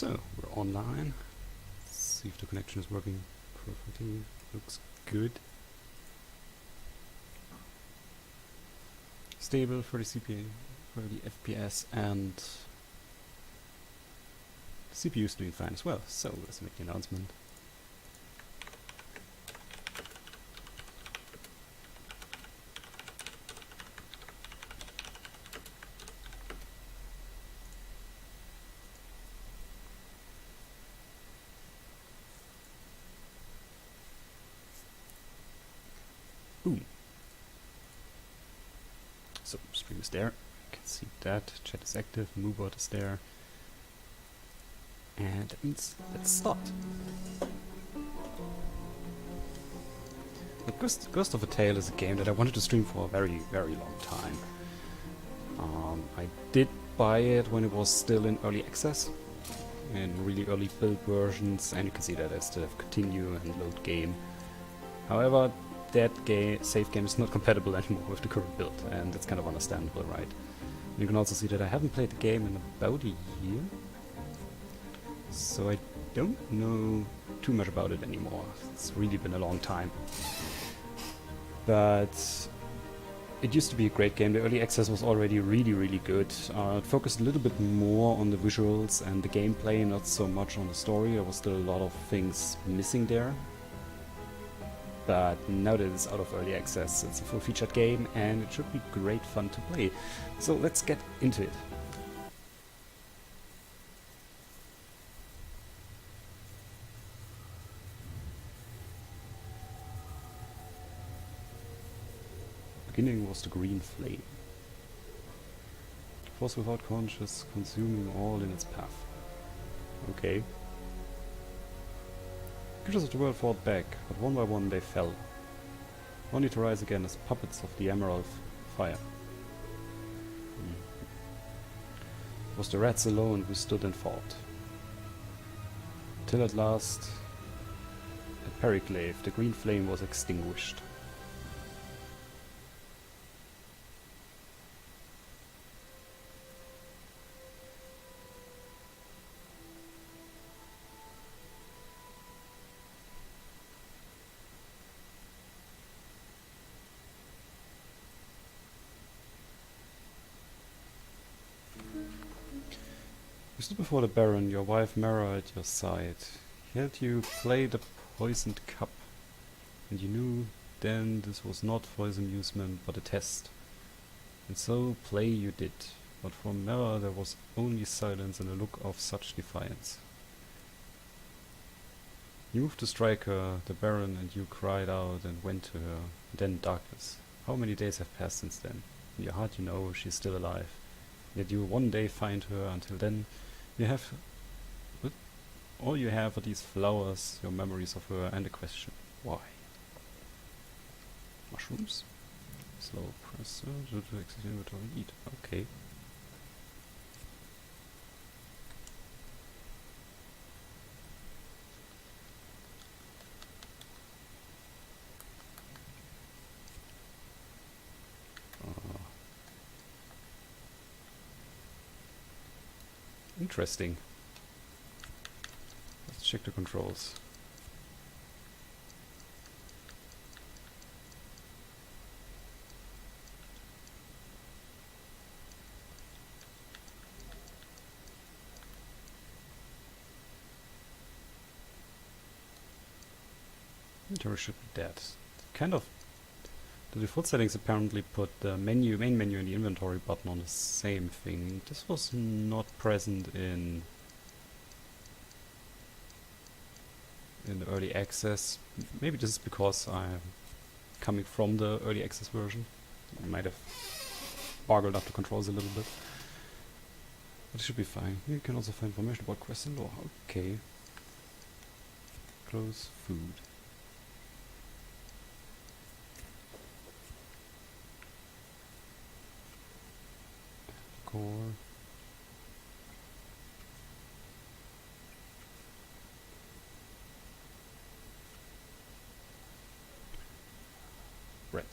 So, we're online. Let's see if the connection is working perfectly. Looks good. Stable for the CPU, for the FPS, and the CPU is doing fine as well. So, let's make the announcement. Boom. So, stream is there. You can see that. Chat is active. Moobot is there. And that means let's start. The Ghost of a Tale is a game that I wanted to stream for a very, very long time. I did buy it when it was still in early access, in really early build versions, and you can see that I still have continue and load game. However, that save game is not compatible anymore with the current build, and that's kind of understandable, right? You can also see that I haven't played the game in about a year, so I don't know too much about it anymore. It's really been a long time. But it used to be a great game. The early access was already really, really good. It focused a little bit more on the visuals and the gameplay, not so much on the story. There was still a lot of things missing there. But now that it's out of early access, it's a full-featured game and it should be great fun to play. So let's get into it. Beginning was the green flame. Force without conscience, consuming all in its path. Okay. Creatures of the world fought back, but one by one they fell, only to rise again as puppets of the emerald fire. It was the rats alone who stood and fought. Till at last, at Periclave, the green flame was extinguished. You stood before the Baron, your wife Mara at your side. He had you play the poisoned cup, and you knew then this was not for his amusement, but a test. And so play you did, but from Mara there was only silence and a look of such defiance. You moved to strike her, the Baron, and you cried out and went to her, then darkness. How many days have passed since then? In your heart you know she is still alive. Yet you will one day find her. Until then, you have... all you have are these flowers, your memories of her, and a question. Why? Mushrooms? Slow press to exit inventory and eat. Okay. Interesting. Let's check the controls. Inventory should be dead. Kind of. The default settings apparently put the main menu and the inventory button on the same thing. This was not present in the early access. Maybe this is because I'm coming from the early access version. I might have bargled up the controls a little bit. But it should be fine. You can also find information about quests and lore. Okay. Close food. Core. Red.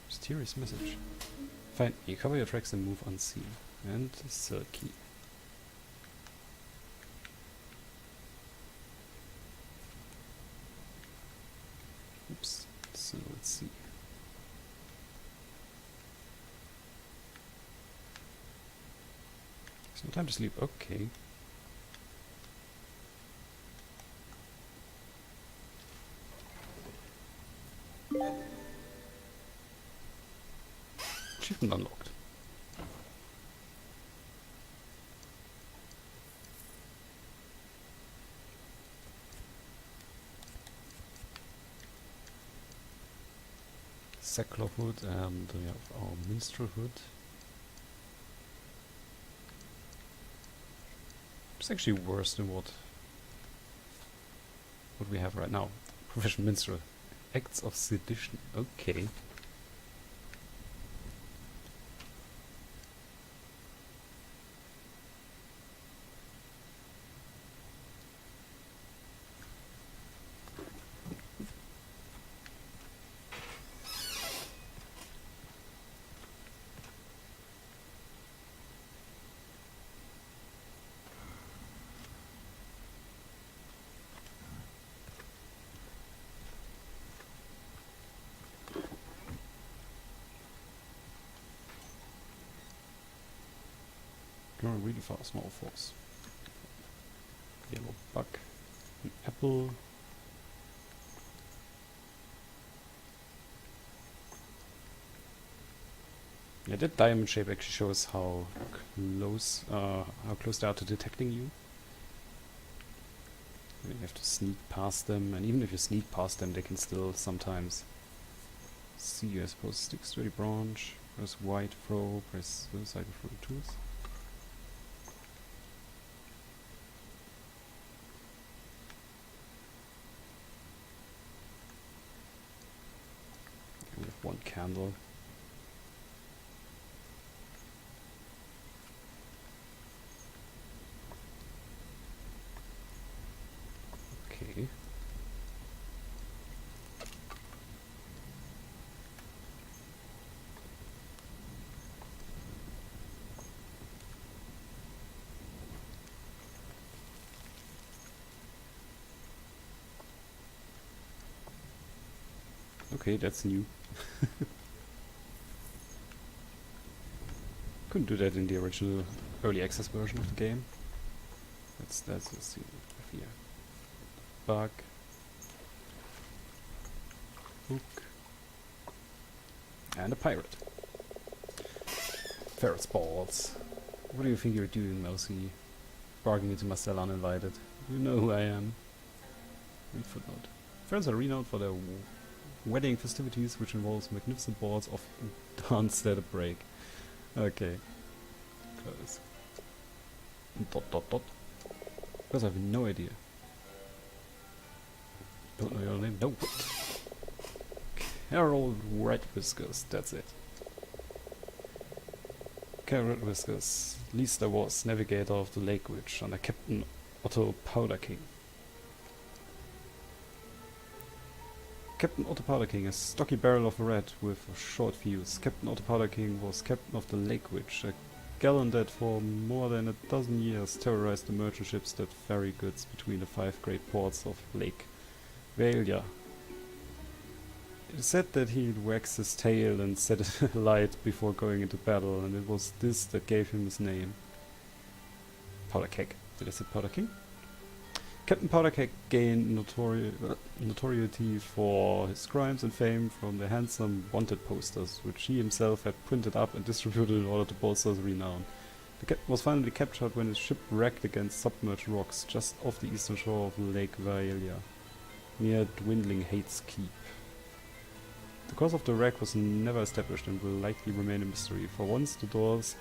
Mysterious message. Fine, you cover your tracks and move unseen. And the cell key. Let's see. There's no time to sleep. Okay. Achievement unlocked. Sackcloth hood, and we have our minstrel hood. It's actually worse than what we have right now. Professional minstrel. Acts of sedition. Okay. Going really fast, small force. Yellow bug. An apple. Yeah, that diamond shape actually shows how close they are to detecting you. You have to sneak past them, and even if you sneak past them, they can still sometimes see you. I suppose stick sturdy branch. Press white throw. Press suicide throw tools. We have one candle. Okay. Okay, that's new. Couldn't do that in the original early access version of the game. Let's see here. Bug. Hook. And a pirate. Ferret's balls. What do you think you're doing, Mousy? Barging into my cell uninvited. You know who I am. Read footnote. Ferrets are renowned for their wedding festivities, which involves magnificent balls of danced at a break. Okay. Close. Dot dot dot. Because I have no idea. Don't know your name? No. Carol Red Whiskers, that's it. Carol Red Whiskers. Least I was navigator of the Lake Witch under Captain Otto Powder King. Captain Otto Powder King, a stocky barrel of a rat with a short fuse. Captain Otto Powder King was captain of the Lake Witch, a gallant that for more than a dozen years terrorized the merchant ships that ferry goods between the 5 great ports of Lake Valia. It is said that he waxed his tail and set it alight before going into battle, and it was this that gave him his name. Powder Keg. Did I say Powder King? Captain Powder Keg gained notoriety for his crimes and fame from the handsome wanted posters, which he himself had printed up and distributed in order to bolster his renown. The captain was finally captured when his ship wrecked against submerged rocks just off the eastern shore of Lake Valia, near Dwindling Hates Keep. The cause of the wreck was never established and will likely remain a mystery, for once the doors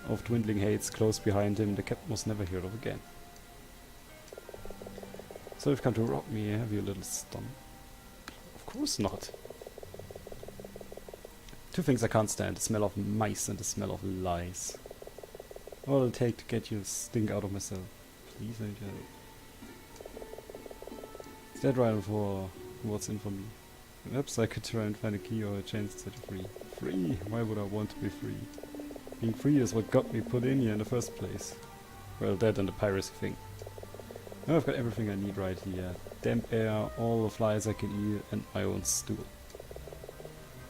of Dwindling Hates closed behind him, the captain was never heard of again. So you've come to rob me, have you, little stun? Of course not. 2 things I can't stand, the smell of mice and the smell of lies. All it'll take to get you stink out of my cell. Please, Angel. Is that right for what's in for me? Perhaps I could try and find a key or a chance to set you free. Free? Why would I want to be free? Being free is what got me put in here in the first place. Well, that and the piracy thing. Now I've got everything I need right here. Damp air, all the flies I can eat, and my own stool.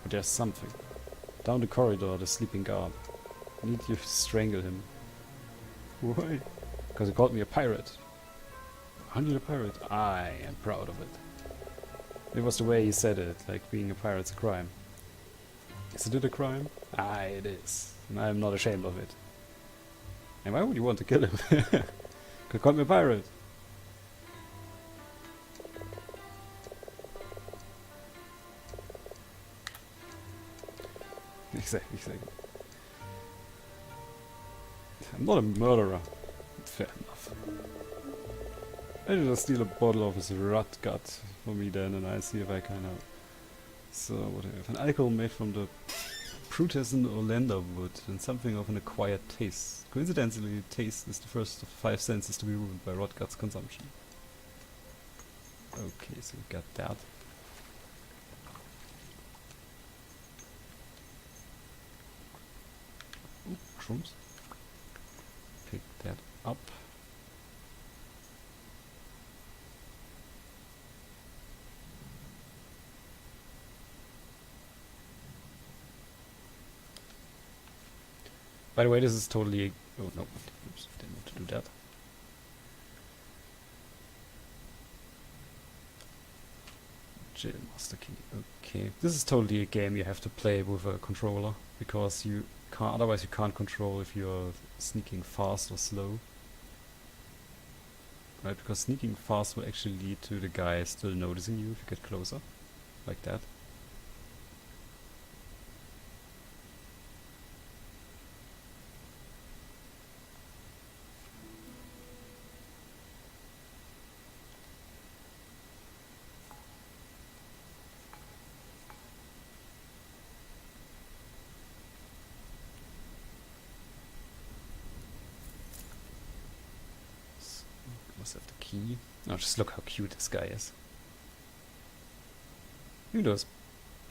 But there's something. Down the corridor, the sleeping guard. I need you to strangle him. Why? Because he called me a pirate. Aren't you a pirate? I am proud of it. It was the way he said it, like being a pirate's a crime. Is it a crime? Aye, it is. And I am not ashamed of it. And why would you want to kill him? He called me a pirate. Exactly. I'm not a murderer. Fair enough. I should just steal a bottle of his rat gut for me then, and I'll see if I can help. So, what do we have? An alcohol made from the Prutescent Olander wood, and something of an acquired taste. Coincidentally, taste is the first of 5 senses to be ruined by rot gut's consumption. Okay, so we got that. Ooh, mushrooms. Pick that up. By the way, this is totally... Oh no, oops, didn't want to do that. Jail Master Key. Okay, this is totally a game you have to play with a controller, because you can't, otherwise you can't control if you're sneaking fast or slow. Right, because sneaking fast will actually lead to the guy still noticing you if you get closer, like that. Have the key. Oh, just look how cute this guy is. Even though his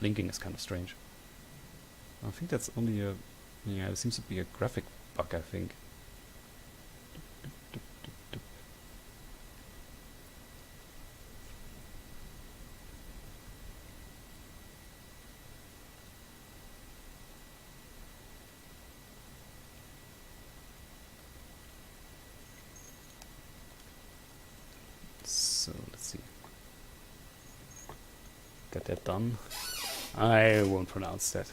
blinking is kind of strange. I think that's only a... Yeah, it seems to be a graphic bug, I think. So, let's see. Got that done. I won't pronounce that.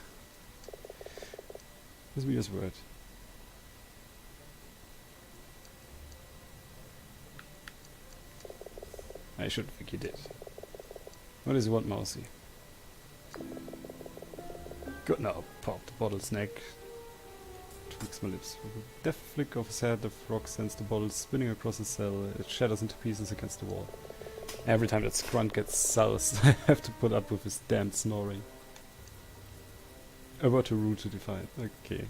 This weird word. I should think you did. What does he want, Mousy? Good now, pop the bottle's neck. Tweaks my lips. With a deft flick of his head, the frog sends the bottle spinning across the cell. It shatters into pieces against the wall. Every time that grunt gets soused, I have to put up with his damned snoring. A word too rude to define. Okay.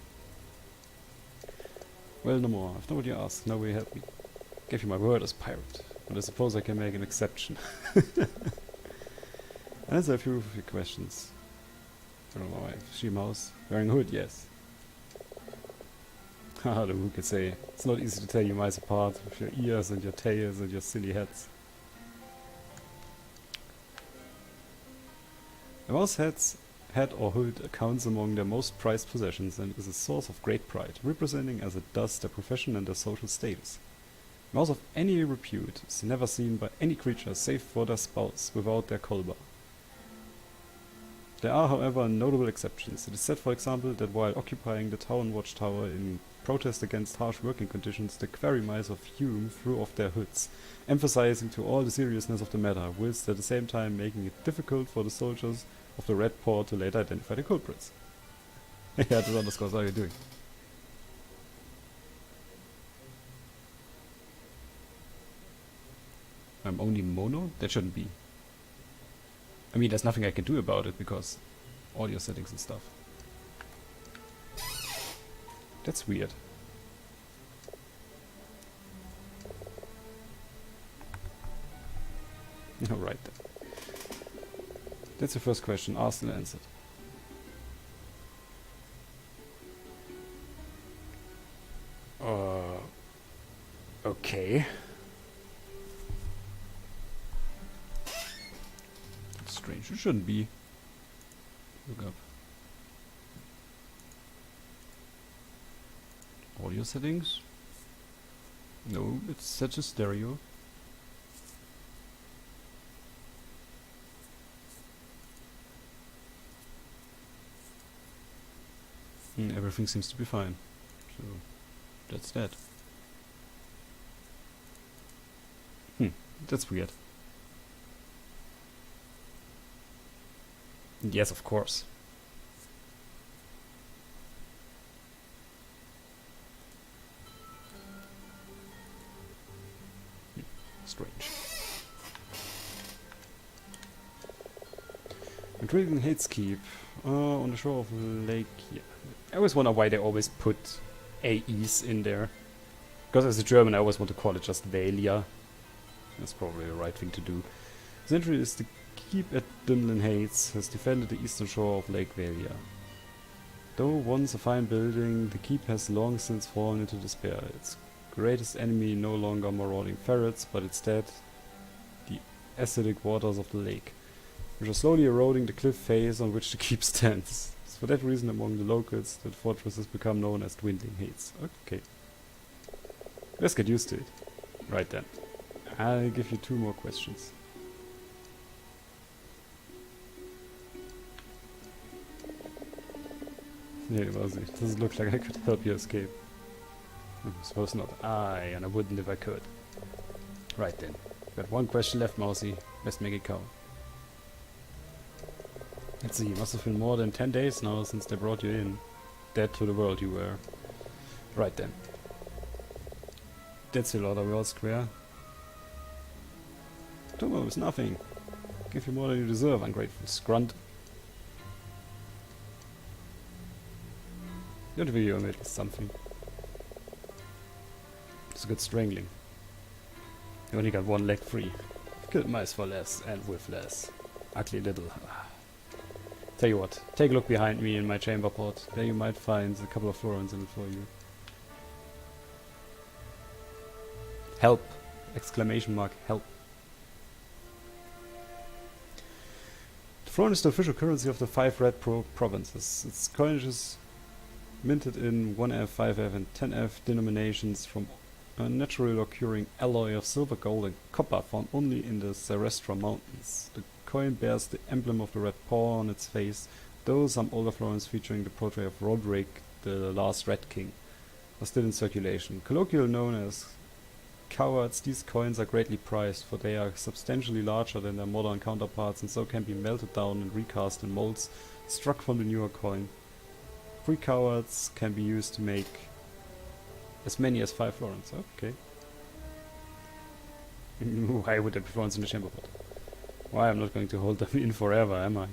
Well, no more. I've done what you asked. Now will you help me? Gave you my word as pirate, but I suppose I can make an exception. Answer a few of your questions. I don't know why. She mouse wearing a hood, yes. Haha, who could say? It's not easy to tell you mice apart with your ears and your tails and your silly heads. A mouse head or hood counts among their most prized possessions and is a source of great pride, representing as it does their profession and their social status. A mouse of any repute is never seen by any creature save for their spouse without their collar. There are, however, notable exceptions. It is said, for example, that while occupying the town watchtower in protest against harsh working conditions, the quarry mice of Hume threw off their hoods, emphasizing to all the seriousness of the matter, whilst at the same time making it difficult for the soldiers of the Red Paw to later identify the culprits. Yeah, this underscores how you're doing. I'm only mono? That shouldn't be. I mean, there's nothing I can do about it because audio settings and stuff. That's weird. Alright then. That's the first question asked and answered. Okay. That's strange. It shouldn't be. Look up. Audio settings? No, it's set to stereo. Everything seems to be fine. So, that's that. That's weird. Yes, of course. Strange. Intriguing Hates Keep on the shore of Lake. Yeah. I always wonder why they always put AEs in there. Because as a German, I always want to call it just Valia. That's probably the right thing to do. The entry is the keep at Dunlin Heights has defended the eastern shore of Lake Valia. Though once a fine building, the keep has long since fallen into despair. Its greatest enemy no longer marauding ferrets, but instead the acidic waters of the lake, which are slowly eroding the cliff face on which the keep stands. It's for that reason among the locals that the fortress has become known as Dwindling Heights. Okay. Let's get used to it. Right then. I'll give you 2 more questions. Yeah, it doesn't look like I could help you escape. I suppose not. Aye, and I wouldn't if I could. Right then. Got 1 question left, Mousy. Best make it count. Let's see, must have been more than 10 days now since they brought you in. Dead to the world you were. Right then. That's a lot, are we all square? Tomo is nothing. Give you more than you deserve, ungrateful scrunt. Your video made me something. It's a good strangling. You only got 1 leg free. Killed mice for less and with less. Ugly little. Tell you what, take a look behind me in my chamber pot. There you might find a couple of florins in it for you. Help! Exclamation mark, help. The florin is the official currency of the 5 red provinces. Its coinage is minted in 1F, 5F and 10F denominations from a naturally occurring alloy of silver, gold and copper found only in the Zarestra mountains. The coin bears the emblem of the red paw on its face, though some older florins featuring the portrait of Roderick, the last Red King, are still in circulation. Colloquially known as cowards, these coins are greatly prized, for they are substantially larger than their modern counterparts and so can be melted down and recast in molds struck from the newer coin. 3 cowards can be used to make as many as 5 florins. Okay. Why would there be florins in the chamber pot? Why, I'm not going to hold them in forever, am I?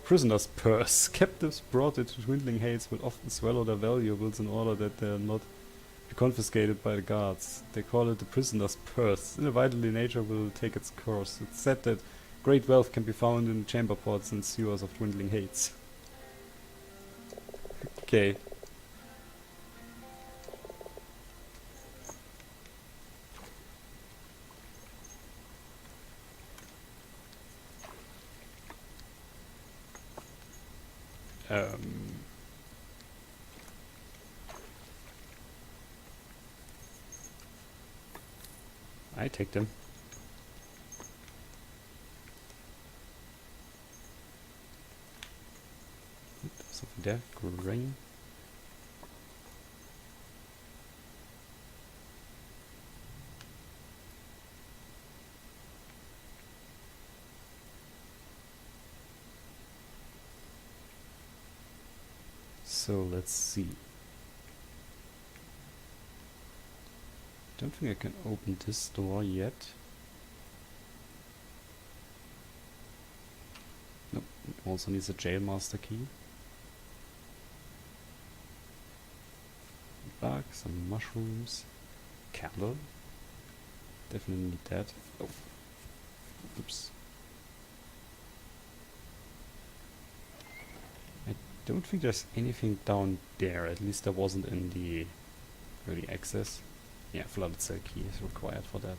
Prisoner's purse. Captives brought into Dwindling Heights will often swallow their valuables in order that they are not be confiscated by the guards. They call it the prisoner's purse. Inevitably nature will take its course. It's said that great wealth can be found in the chamber pots and sewers of Dwindling Heights. Okay. I take them. Something there. Grain. So let's see. Don't think I can open this door yet. Nope. Also needs a jail master key. Bug, some mushrooms, candle. Definitely need that. Oh. Oops. I don't think there's anything down there. At least there wasn't in the early access. Yeah, flooded cell key is required for that.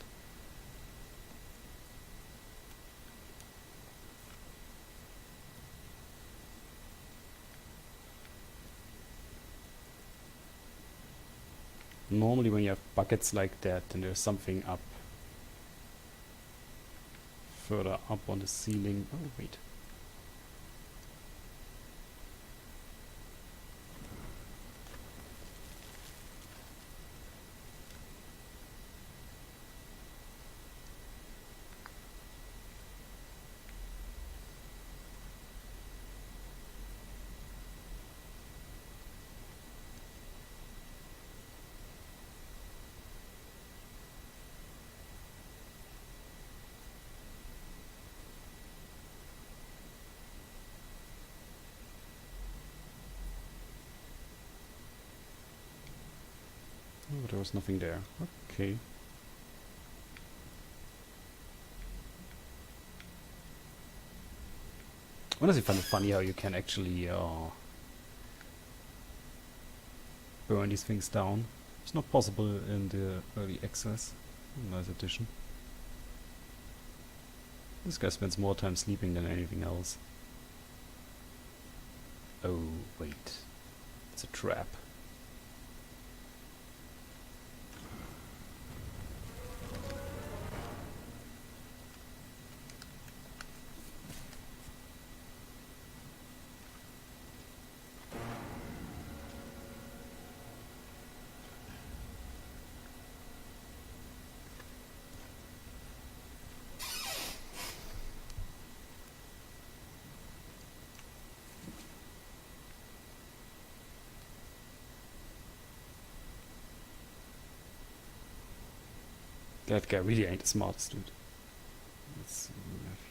normally when you have buckets like that, then there's something up further up on the ceiling. Oh wait. Oh, there was nothing there. Okay. Honestly, find it funny how you can actually burn these things down. It's not possible in the early access. Nice addition. This guy spends more time sleeping than anything else. Oh, wait. It's a trap. That guy really ain't the smartest dude. Let's see what we have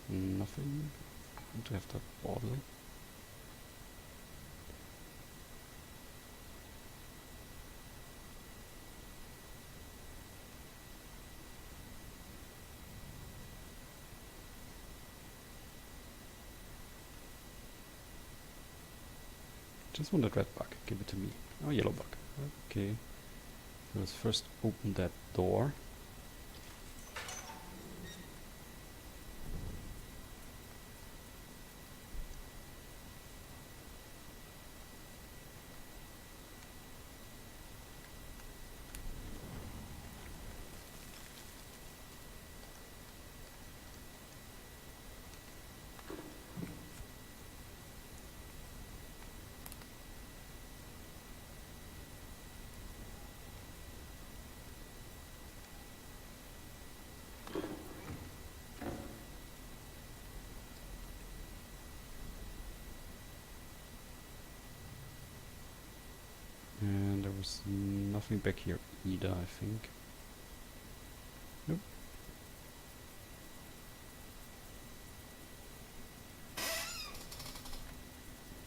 here. Nothing. I want to have that bottle. Just want that red bug. Give it to me. Oh, yellow bug. Okay. So let's first open that door. And there was nothing back here either, I think. Nope.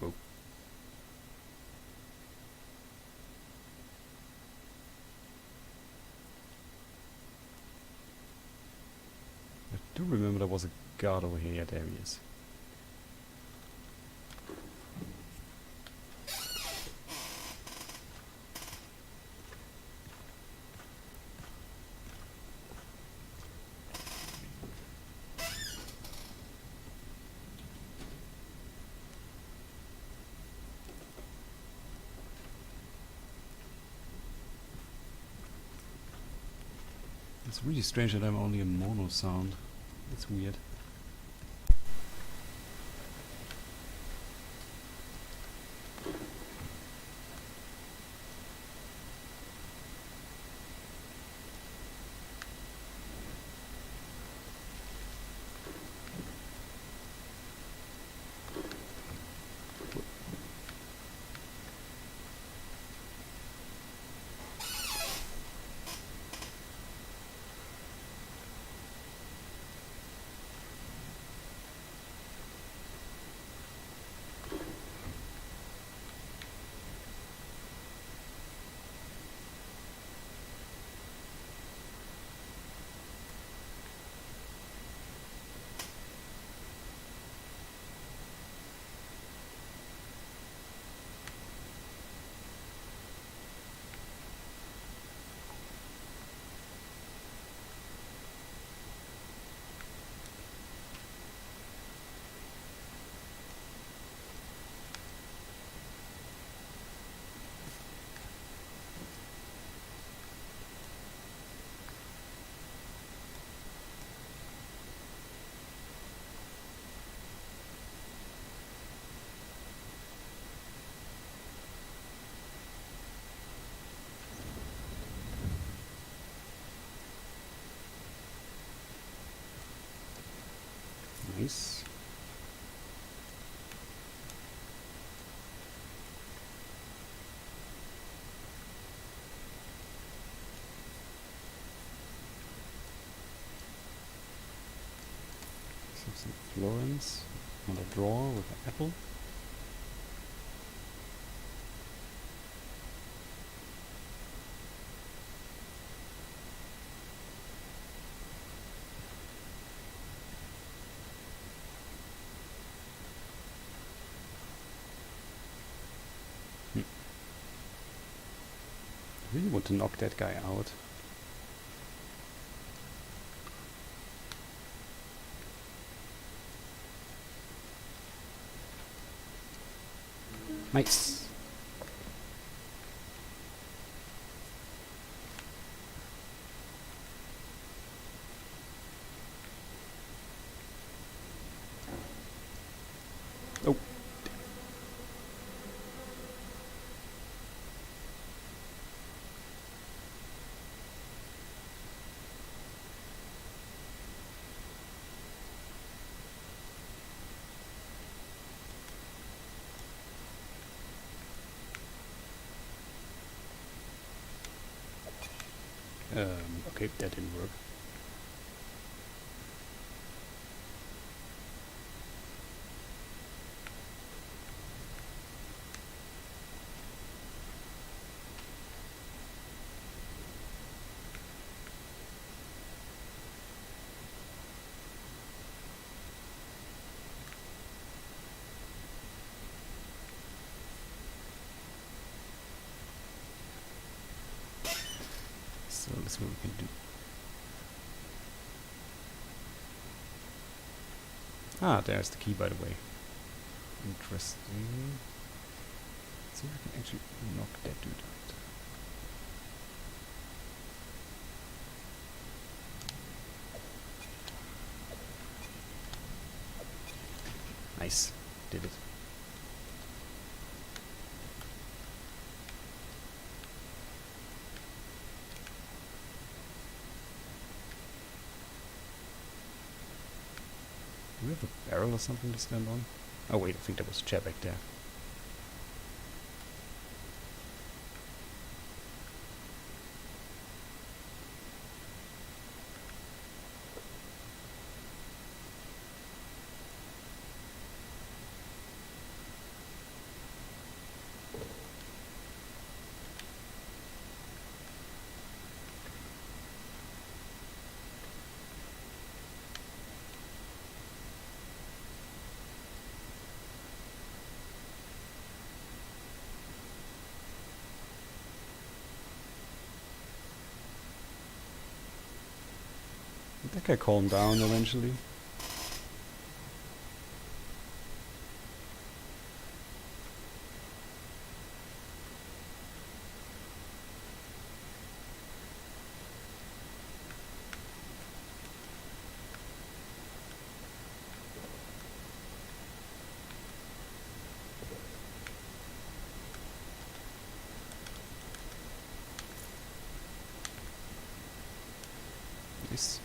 Oh. I do remember there was a guard over here. Yeah, there he is. It's really strange that I'm only a mono sound. It's weird. Some Florence. Another drawer with an apple. I really want to knock that guy out. Nice. Oh. Okay, that didn't work. So let's see what we can do. Ah, there's the key, by the way. Interesting. Let's see if I can actually knock that dude out. Nice. Did it. Do we have a barrel or something to stand on? Oh wait, I think there was a chair back there. Did that guy calm down eventually? Nice.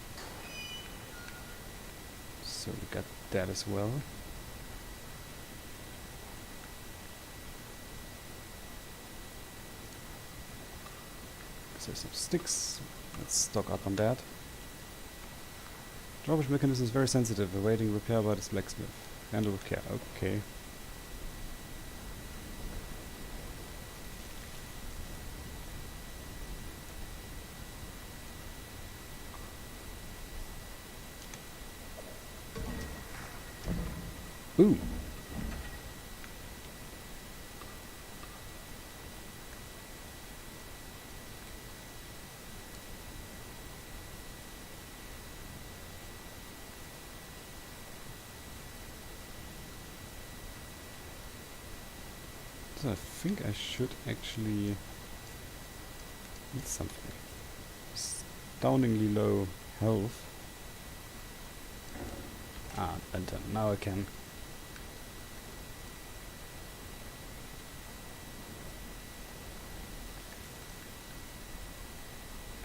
So we got that as well. So there's some sticks. Let's stock up on that. Drawbridge mechanism is very sensitive, awaiting repair by this blacksmith. Handle with care. Okay. Ooh. So I think I should actually need something. Astoundingly low health. Ah, and now I can.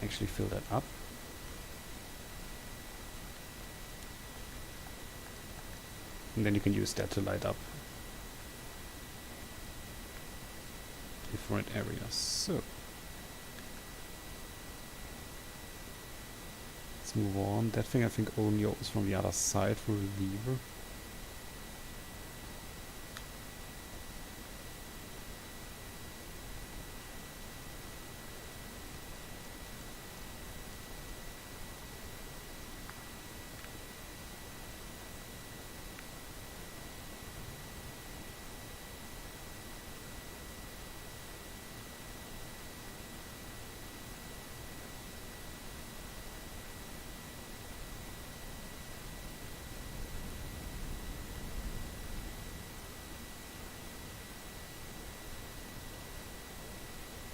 Actually fill that up. And then you can use that to light up different areas. So let's let's move on. That thing I think only opens from the other side through the lever.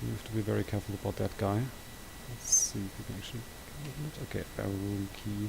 You have to be very careful about that guy. Let's see if we can actually open it. Okay, barrel room key.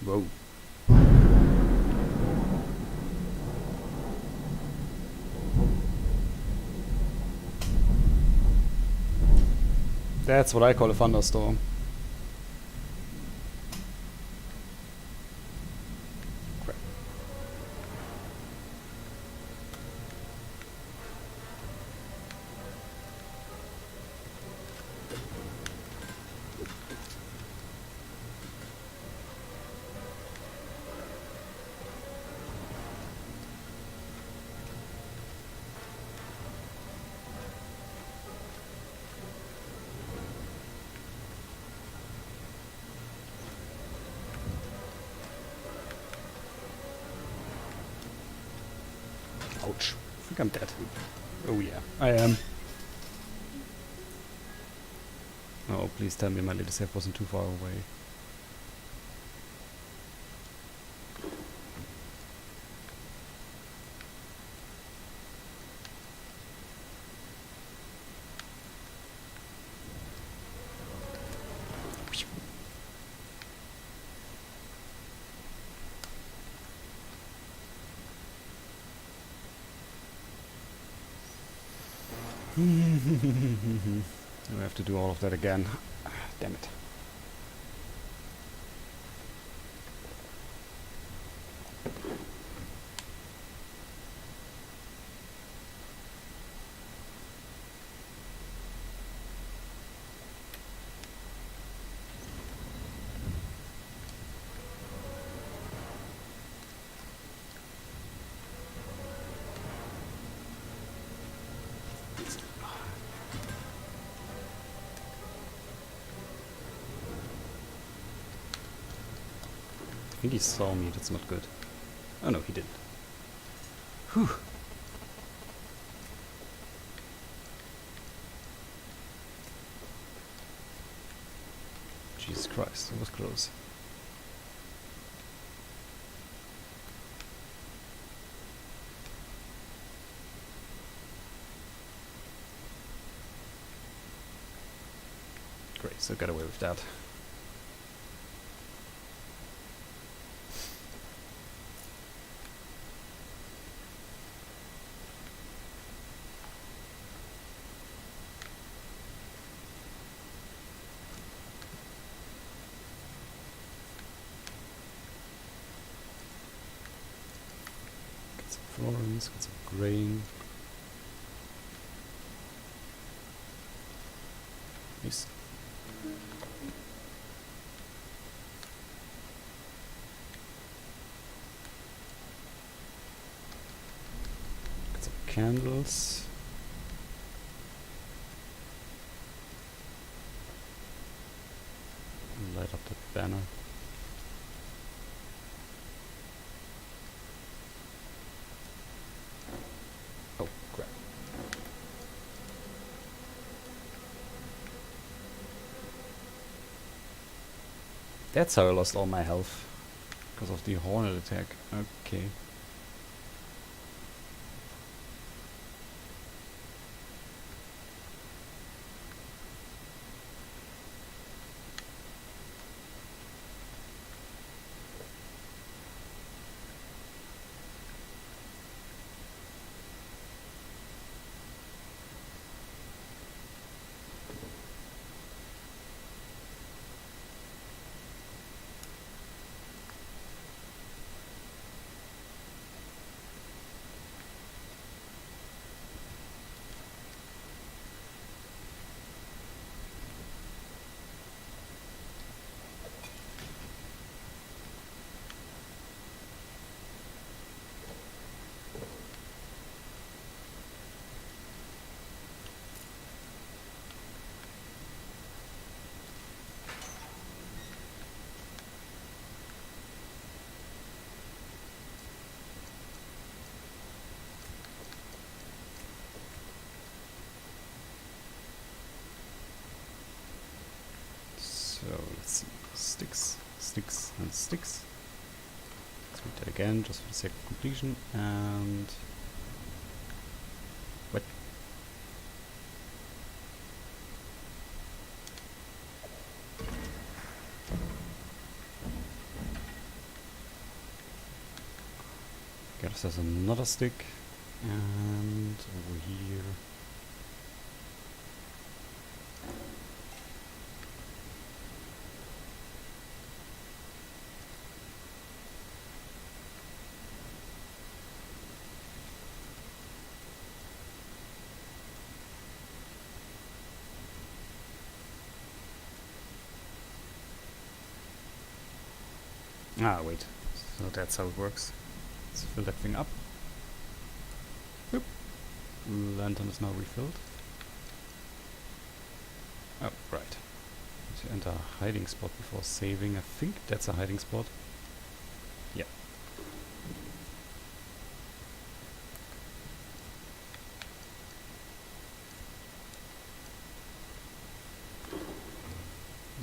Whoa. That's what I call a thunderstorm. Crap. Ouch. I think I'm dead. Oh yeah, I am. Oh, please tell me my little save wasn't too far away. I have to do all of that again. Damn it. I think he saw me, that's not good. Oh no, he didn't. Whew. Jesus Christ, that was close. Great, so got away with that. Florence, got some grain. Nice. Got some candles. Light up the banner. That's how I lost all my health. Because of the hornet attack. Okay. So let's see. Sticks, sticks, and sticks. Let's read that again just for the sake of completion. And what? Guess there's another stick. And over here. Ah, wait. So that's how it works. Let's fill that thing up. Boop. Lantern is now refilled. Oh, right. To enter a hiding spot before saving. I think that's a hiding spot. Yeah.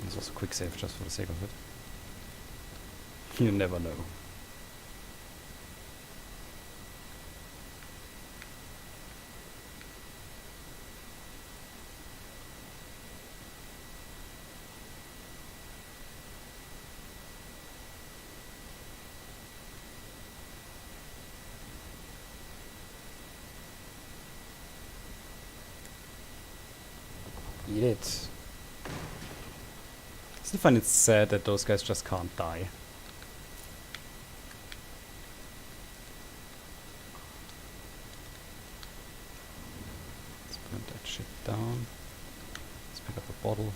This was a quick save just for the sake of it. You never know. Eat it. I still find it sad that those guys just can't die. Put that shit down. Let's pick up a bottle.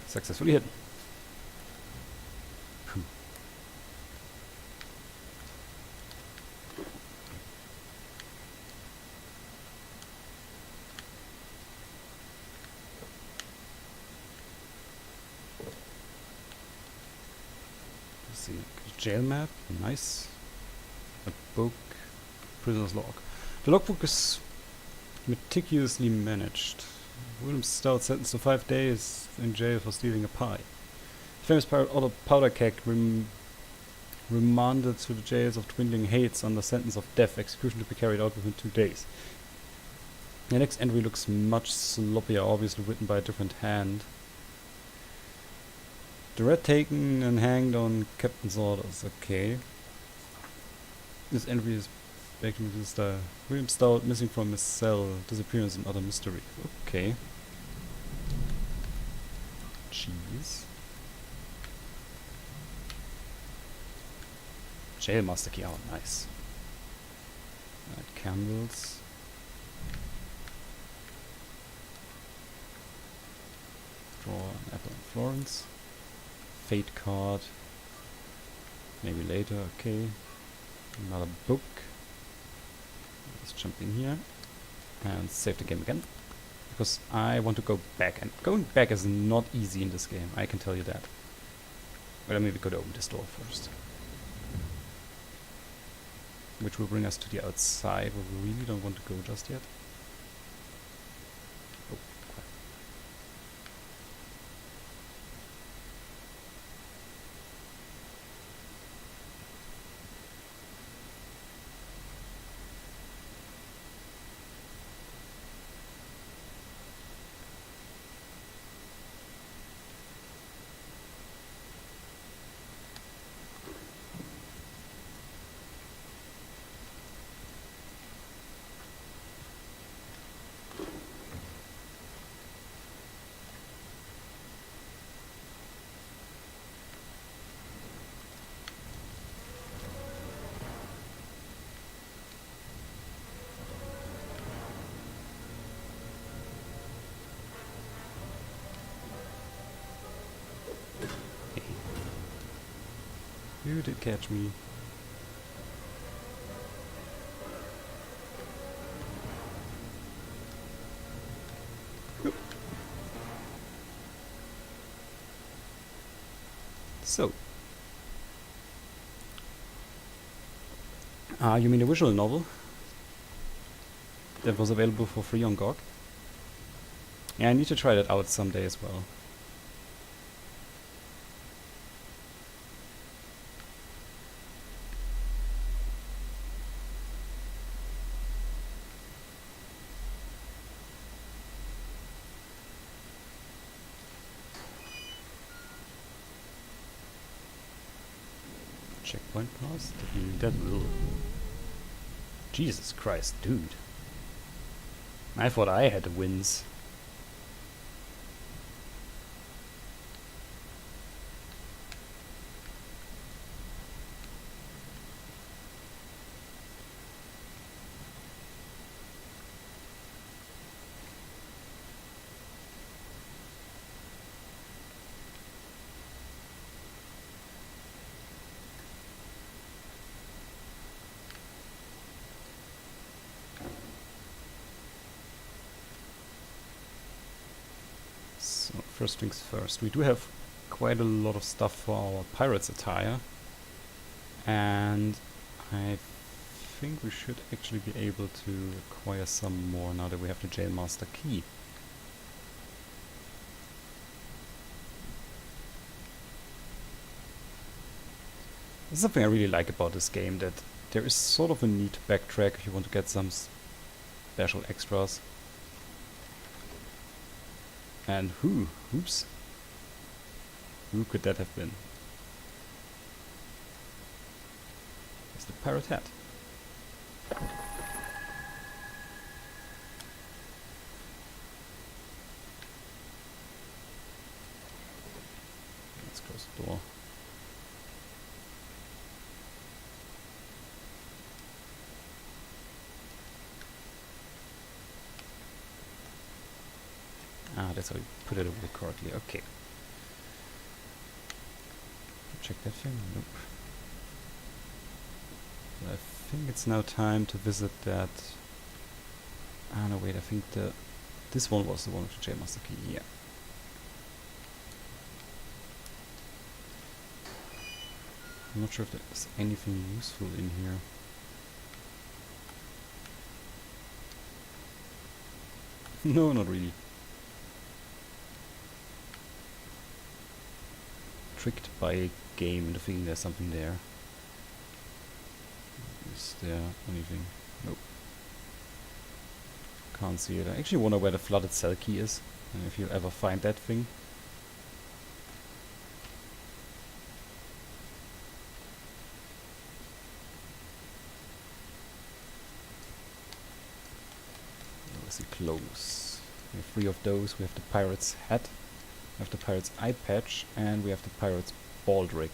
Successfully hidden. Let's see. Jail map. Nice. A book. Prisoner's log. The logbook is meticulously managed. William Stout sentenced to 5 days in jail for stealing a pie. Famous powder keg remanded to the jails of Dwindling Heights under sentence of death, execution to be carried out within 2 days. The next entry looks much sloppier, obviously written by a different hand. The rat taken and hanged on captain's orders. Okay. This entry is back to Mr. Style. William Stout missing from his cell. Disappearance and other mystery. Okay. Cheese. Jailmaster key. Oh, nice. Candles. Draw an apple in Florence. Fate card. Maybe later. Okay. Another book. Let's jump in here and save the game again, because I want to go back, and going back is not easy in this game, I can tell you that. But maybe we could open this door first, which will bring us to the outside where we really don't want to go just yet. Oh, crap. You did catch me. Oop. So. You mean a visual novel? That was available for free on GOG? Yeah, I need to try that out someday as well. Checkpoint passed. That will. Jesus Christ, dude. I thought I had the wins. So, first things first. We do have quite a lot of stuff for our pirate's attire. And I think we should actually be able to acquire some more now that we have the Jailmaster key. There's something I really like about this game, that there is sort of a need to backtrack if you want to get some special extras. And oops, who could that have been? It's the pirate hat. Let's close the door. Ah, that's how you put it away correctly. Okay. Check that thing. Nope. I think it's now time to visit that. Ah, no, wait. I think this one was the one with the Jailmaster key. Yeah. I'm not sure if there's anything useful in here. No, not really. Tricked by a game into thinking there's something there. Is there anything? Nope. Can't see it. I actually wonder where the flooded cell key is, and if you'll ever find that thing. is he close? We have 3 of those. We have the pirate's hat, we have the pirate's eye patch, and we have the pirate's baldric.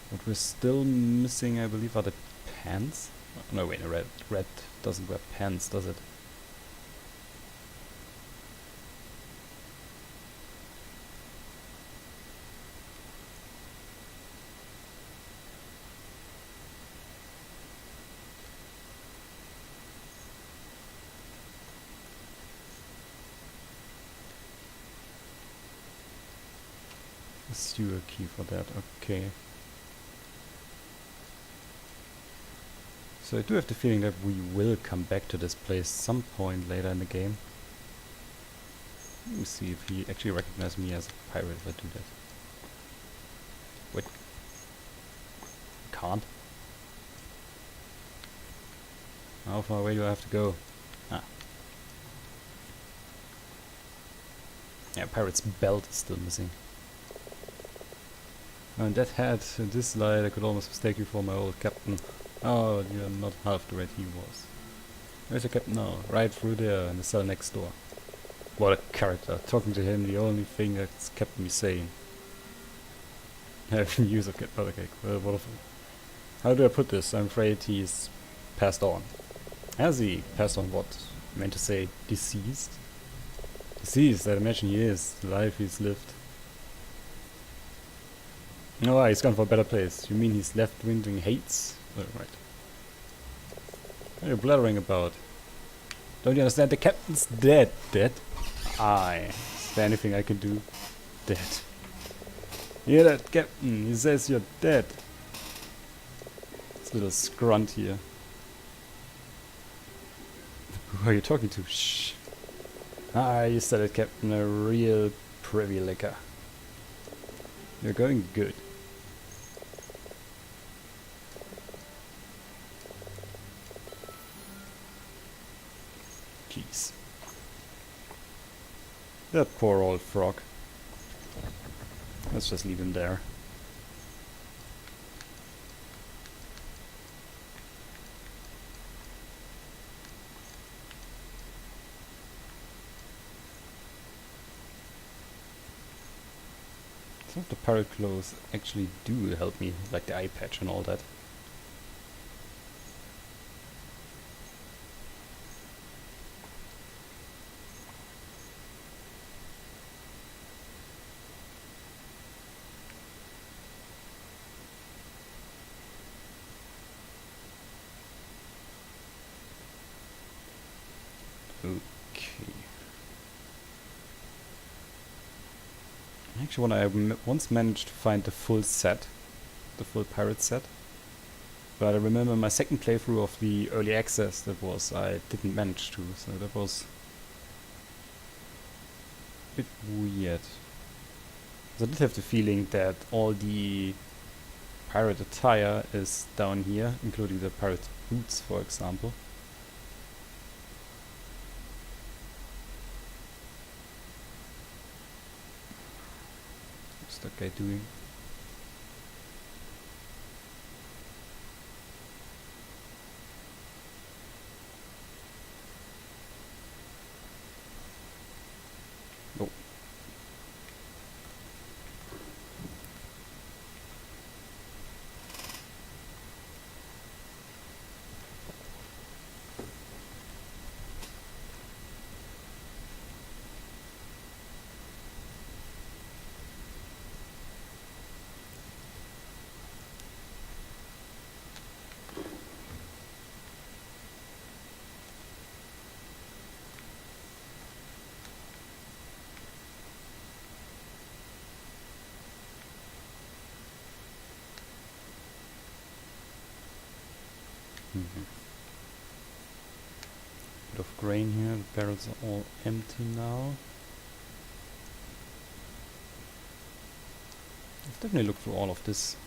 What we're still missing, I believe, are the pants. No, wait, red doesn't wear pants, does it? A sewer key for that, okay. So I do have the feeling that we will come back to this place some point later in the game. Let me see if he actually recognizes me as a pirate if I do that. Wait. Can't? How far away do I have to go? Ah. Yeah, pirate's belt is still missing. Oh, and that hat, in this light, I could almost mistake you for my old captain. Oh, you're not half the red he was. Where's your captain now? Right through there, in the cell next door. What a character. Talking to him, the only thing that's kept me sane. Having use of powder cake. Well, wonderful. How do I put this? I'm afraid he's passed on. Has he passed on what? I meant to say deceased? Deceased, I imagine he is. The life he's lived. Oh, he's gone for a better place. You mean he's left winding hates? Oh, right. What are you blathering about? Don't you understand? The captain's dead. Dead? Aye. Is there anything I can do? Dead. Hear that, captain? He says you're dead. This little scrunt here. Who are you talking to? Shh. Ah, you said it, captain. A real privy liquor. You're going good. Jeez. That poor old frog. Let's just leave him there. Some of the pirate clothes actually do help me, like the eye patch and all that. Okay. Actually, when I once managed to find the full set, the full pirate set, but I remember my second playthrough of the early access, I didn't manage to, so that was a bit weird. I did have the feeling that all the pirate attire is down here, including the pirate boots, for example. What's that guy doing? Oh. Bit of grain here, the barrels are all empty now. I've definitely looked through all of this.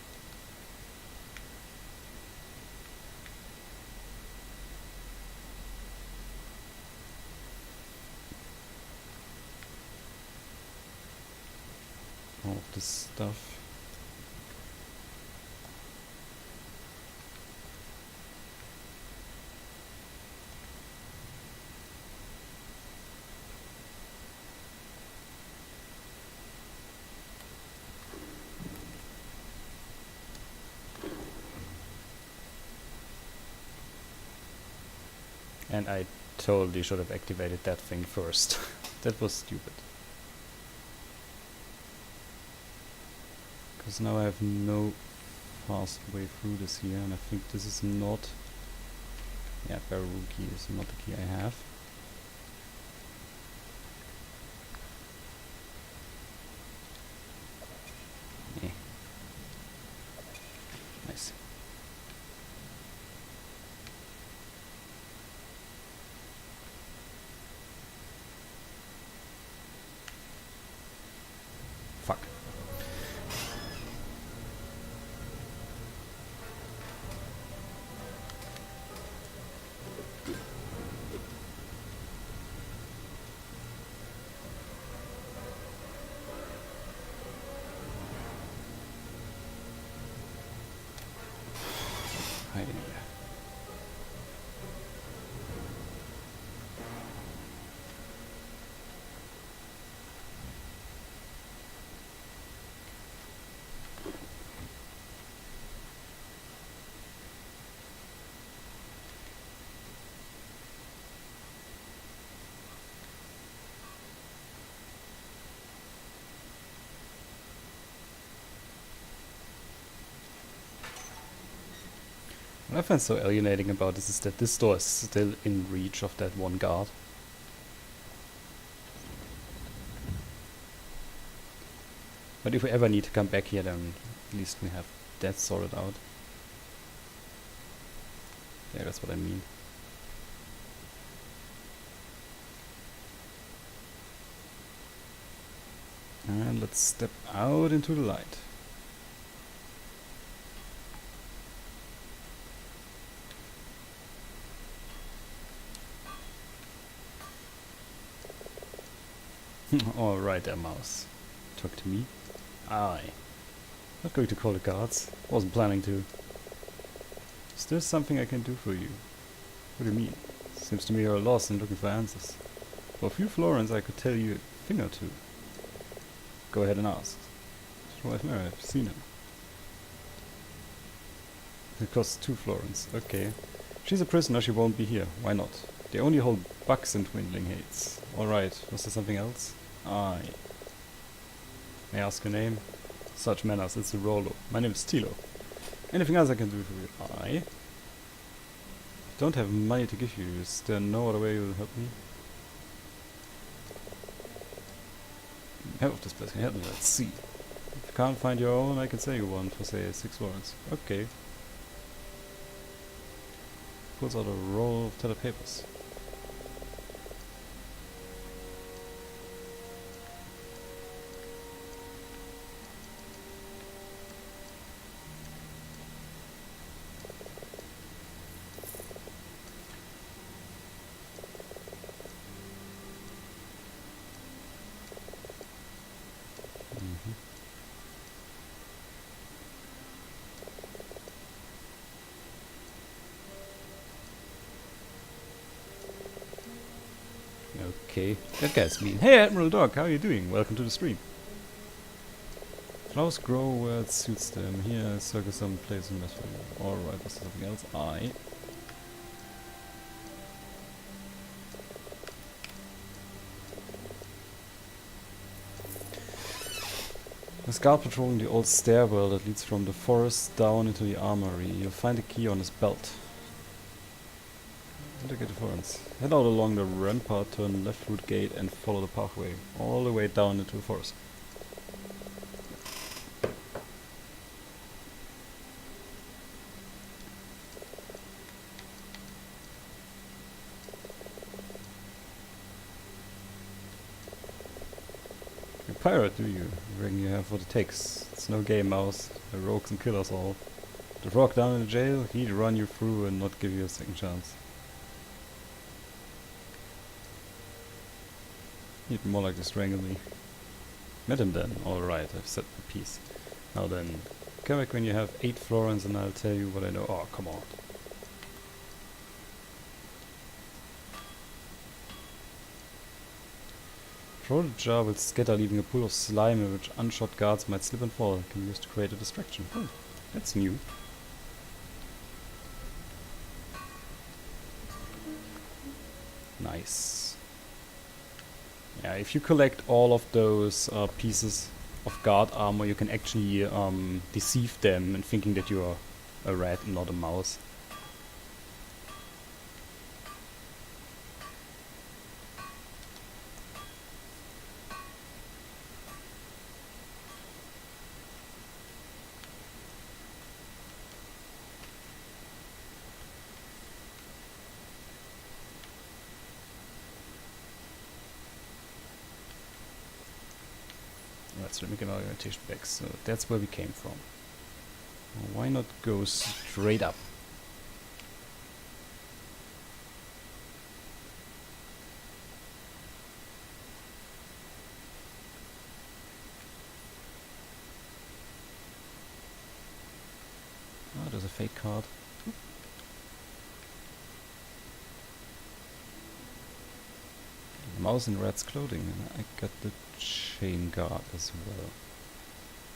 All of this stuff. And I totally should have activated that thing first. That was stupid. Because now I have no fast way through this here, and I think this is not... Yeah, Baruki is not the key I have. Yeah. Nice. Fuck. Hiding there. What I find so alienating about this is that this door is still in reach of that one guard. But if we ever need to come back here, then at least we have that sorted out. Yeah, that's what I mean. And let's step out into the light. Alright there, mouse. Talk to me. Aye. Not going to call the guards. Wasn't planning to. Is there something I can do for you? What do you mean? Seems to me you're lost and looking for answers. For a few florins I could tell you a thing or two. Go ahead and ask. Sure, I've seen him. It costs 2 florins. Okay. She's a prisoner, she won't be here. Why not? They only hold bucks and dwindling hates. Alright, was there something else? Aye. May I ask your name? Such manners, it's a Rolo. My name is Tilo. Anything else I can do for you? Aye. Don't have money to give you. Is there no other way you'll help me? Head of this place can help me, let's see. If you can't find your own, I can sell you one for say 6 florins. Okay. Pulls out a roll of tattered papers. Okay, that guy's mean. Hey Admiral Dog, how are you doing? Welcome to the stream. Flowers grow where it suits them. Here, circle some place in West. Alright, was there something else? Aye. There's guard patrolling the old stairwell that leads from the forest down into the armory. You'll find a key on his belt. Get the forest. Head out along the rampart, turn left through the gate and follow the pathway all the way down into the forest. You're a pirate, do you? Reckon you have what it takes. It's no game, mouse. The rogues and killers all. The rock down in the jail, he'd run you through and not give you a second chance. He'd more like to strangle me. Met him then. Alright, I've said my piece. Now then, come back when you have 8 florins and I'll tell you what I know. Oh, come on. Throw the jar will scatter, leaving a pool of slime in which unshot guards might slip and fall. It can be used to create a distraction. Oh, that's new. Nice. Yeah, if you collect all of those pieces of guard armor, you can actually deceive them in thinking that you're a rat and not a mouse. Right, so let me get our orientation back. So that's where we came from. Why not go straight up? Oh, there's a fake card. Mouse in rat's clothing, and I got the chain guard as well.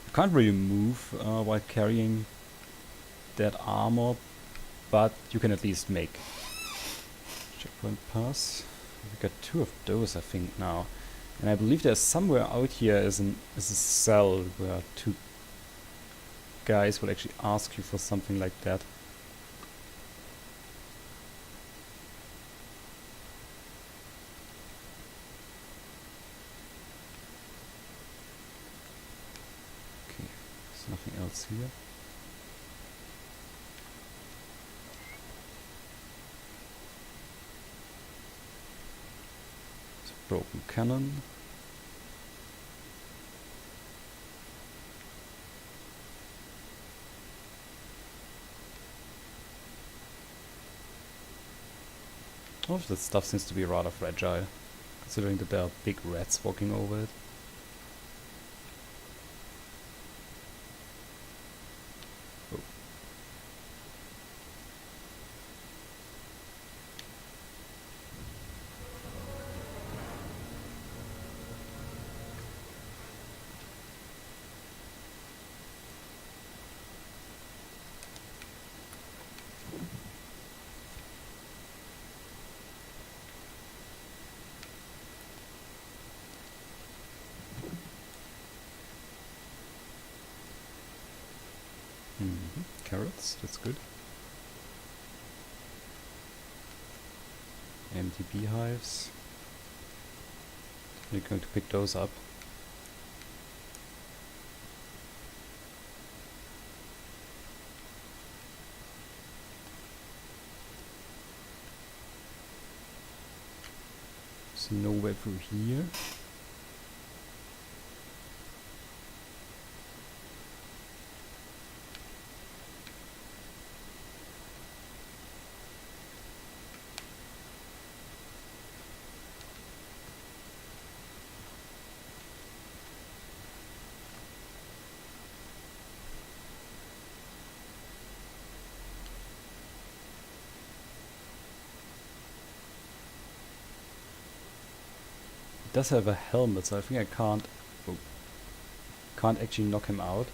You can't really move while carrying that armor, but you can at least make checkpoint pass. We got 2 of those, I think, now. And I believe there's somewhere out here is a cell where 2 guys will actually ask you for something like that. Okay, there's nothing else here. It's a broken cannon. All of that stuff seems to be rather fragile, considering that there are big rats walking over it. Oh. Carrots, that's good. Empty beehives. We're going to pick those up. There's nowhere through here. It does have a helmet, so I think I can't actually knock him out.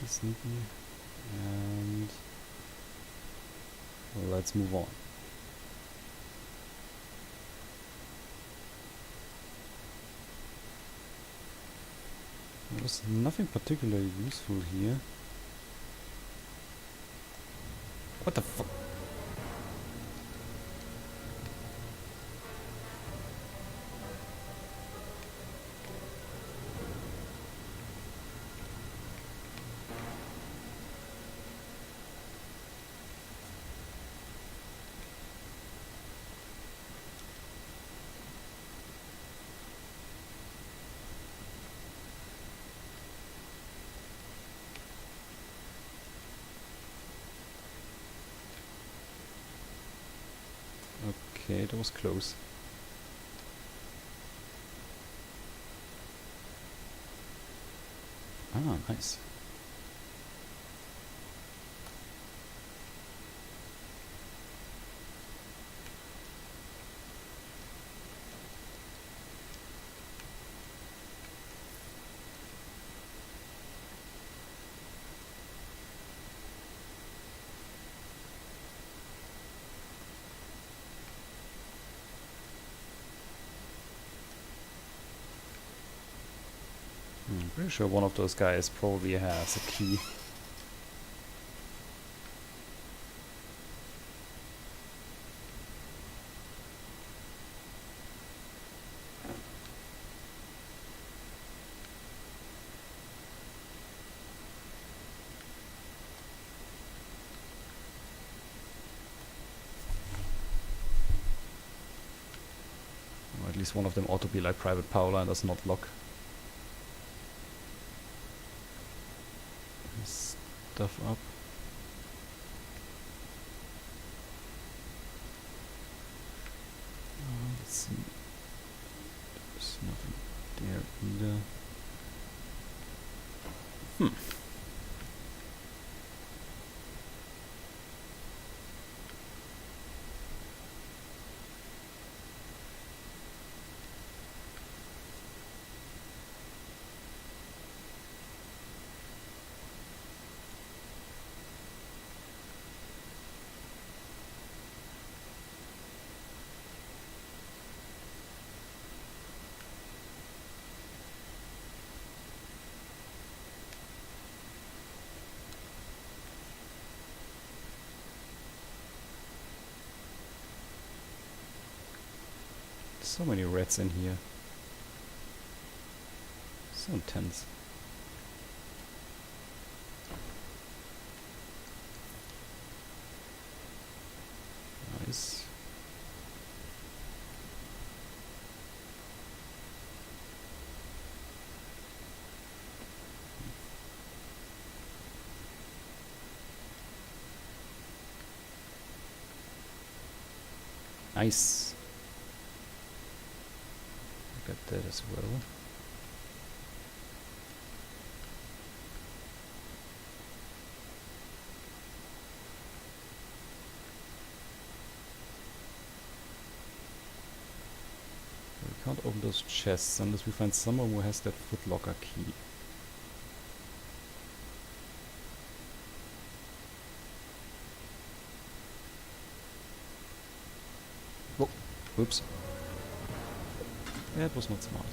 Sneaky, and well, let's move on. There's nothing particularly useful here. What the fuck? Okay, that was close. Ah, nice. I'm pretty sure one of those guys probably has a key. Or at least one of them ought to be like private power and does not lock his stuff up. Let's see. There's nothing there either. So many rats in here. So intense. Nice. Nice. Got that as well. We can't open those chests unless we find someone who has that footlocker key. Oh, whoops. That was not smart.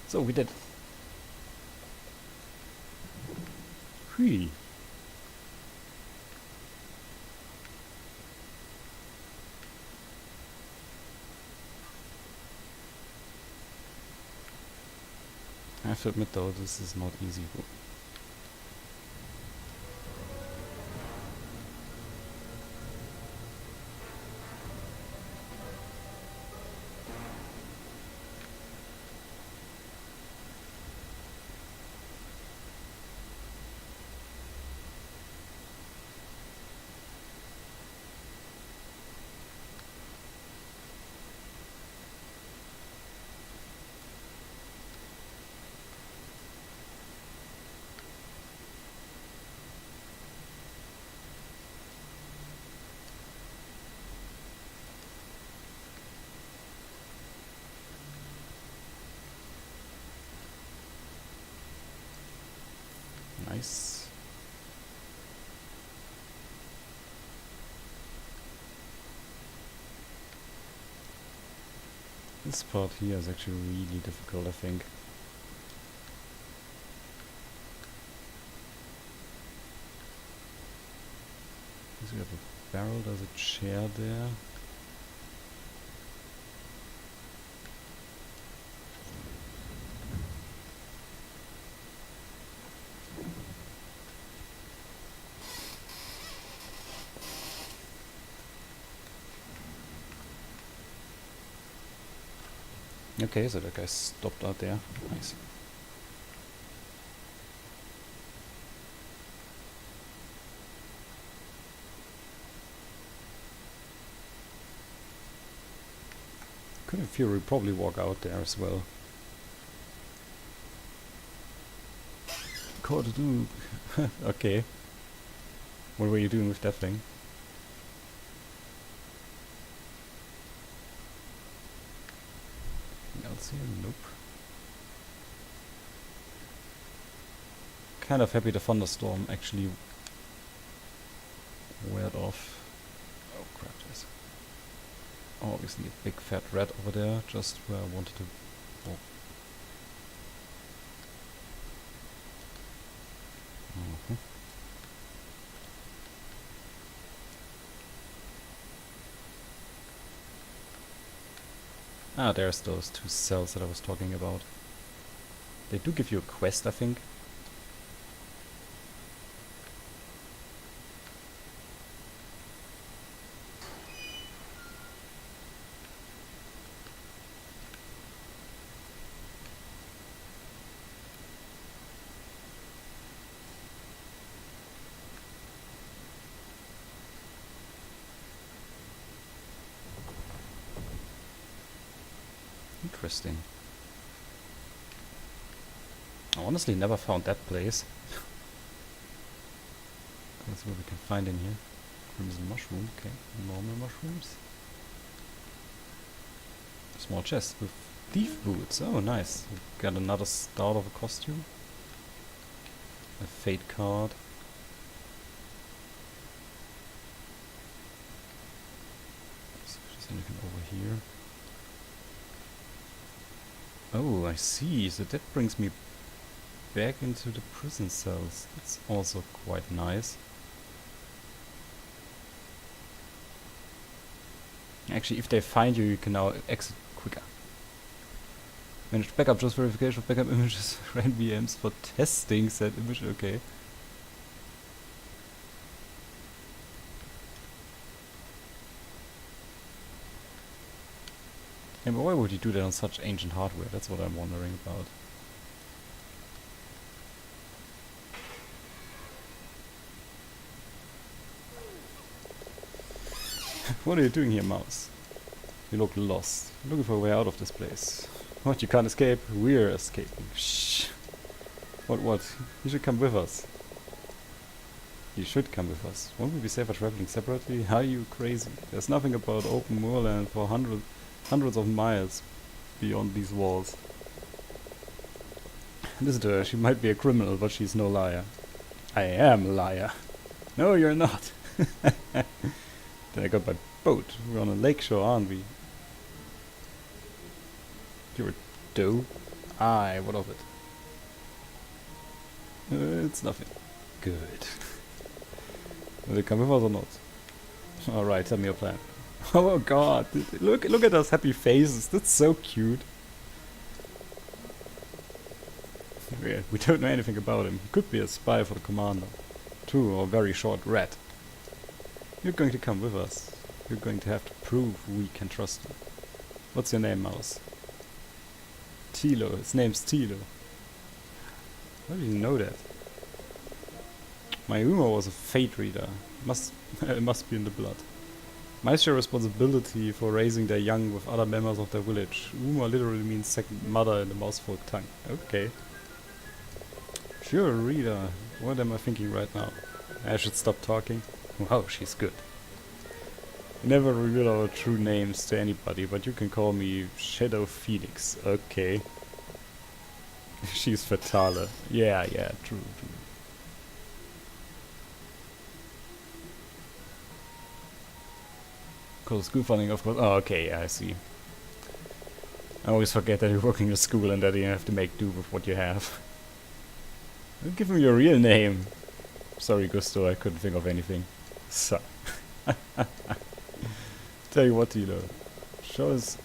So we did. Whee. I have to admit though, this is not easy. Nice. This part here is actually really difficult, I think. So we have a barrel, there's a chair there. Okay, so that guy stopped out there. Nice. Couldn't Fury probably walk out there as well. Call to do. Okay. What were you doing with that thing? Anything else here? Nope. Kind of happy the thunderstorm actually went off. Oh crap, there's obviously a big fat rat over there, just where I wanted to walk. Ah, there's those 2 cells that I was talking about. They do give you a quest, I think. Interesting. I honestly never found that place. That's what we can find in here. Crimson mushroom, okay. Normal mushrooms. Small chest with thief boots. Oh, nice. We got another start of a costume. A fate card. So if there's anything over here. Oh, I see. So that brings me back into the prison cells. That's also quite nice. Actually, if they find you, you can now exit quicker. Manage backup, just verification of backup images, ran VMs for testing said image, okay. Yeah, but why would you do that on such ancient hardware? That's what I'm wondering about. What are you doing here, mouse? You look lost. Looking for a way out of this place. What, you can't escape? We're escaping. Shh. What? You should come with us. You should come with us. Won't we be safer traveling separately? Are you crazy? There's nothing about open moorland for hundreds of miles beyond these walls. Listen to her. She might be a criminal, but she's no liar. I am a liar. No, you're not. Then I got by boat. We're on a lakeshore, aren't we? You're a doe? Aye, what of it? It's nothing. Good. Will you come with us or not? Alright, tell me your plan. Oh god, look at those happy faces. That's so cute. We don't know anything about him. He could be a spy for the commander. True, or a very short rat. You're going to come with us. You're going to have to prove we can trust you. What's your name, mouse? Tilo. His name's Tilo. How do you know that? My Uma was a fate reader. It must be in the blood. Mice share responsibility for raising their young with other members of their village. Uma literally means second mother in the mousefolk tongue. Okay. Sure, reader. What am I thinking right now? I should stop talking. Wow, she's good. We never reveal our true names to anybody, but you can call me Shadow Phoenix. Okay. She's Fatale. Yeah, true. Cause school funding, of course. Oh, okay, yeah, I see. I always forget that you're working in a school and that you have to make do with what you have. Give him your real name. Sorry, Gusto, I couldn't think of anything. So. Tell you what, Tilo. Show us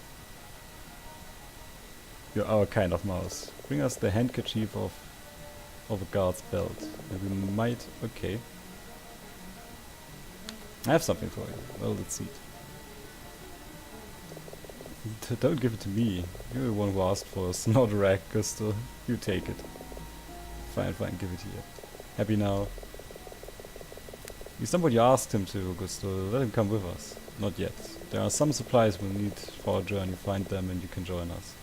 you're our kind of mouse. Bring us the handkerchief of a guard's belt. And we might... Okay. I have something for you. Well, let's see. Don't give it to me. You're the one who asked for a snot rag, Gusto. You take it. Fine, fine, give it here. Happy now? Somebody asked him to, Gusto. Let him come with us. Not yet. There are some supplies we'll need for our journey. Find them and you can join us.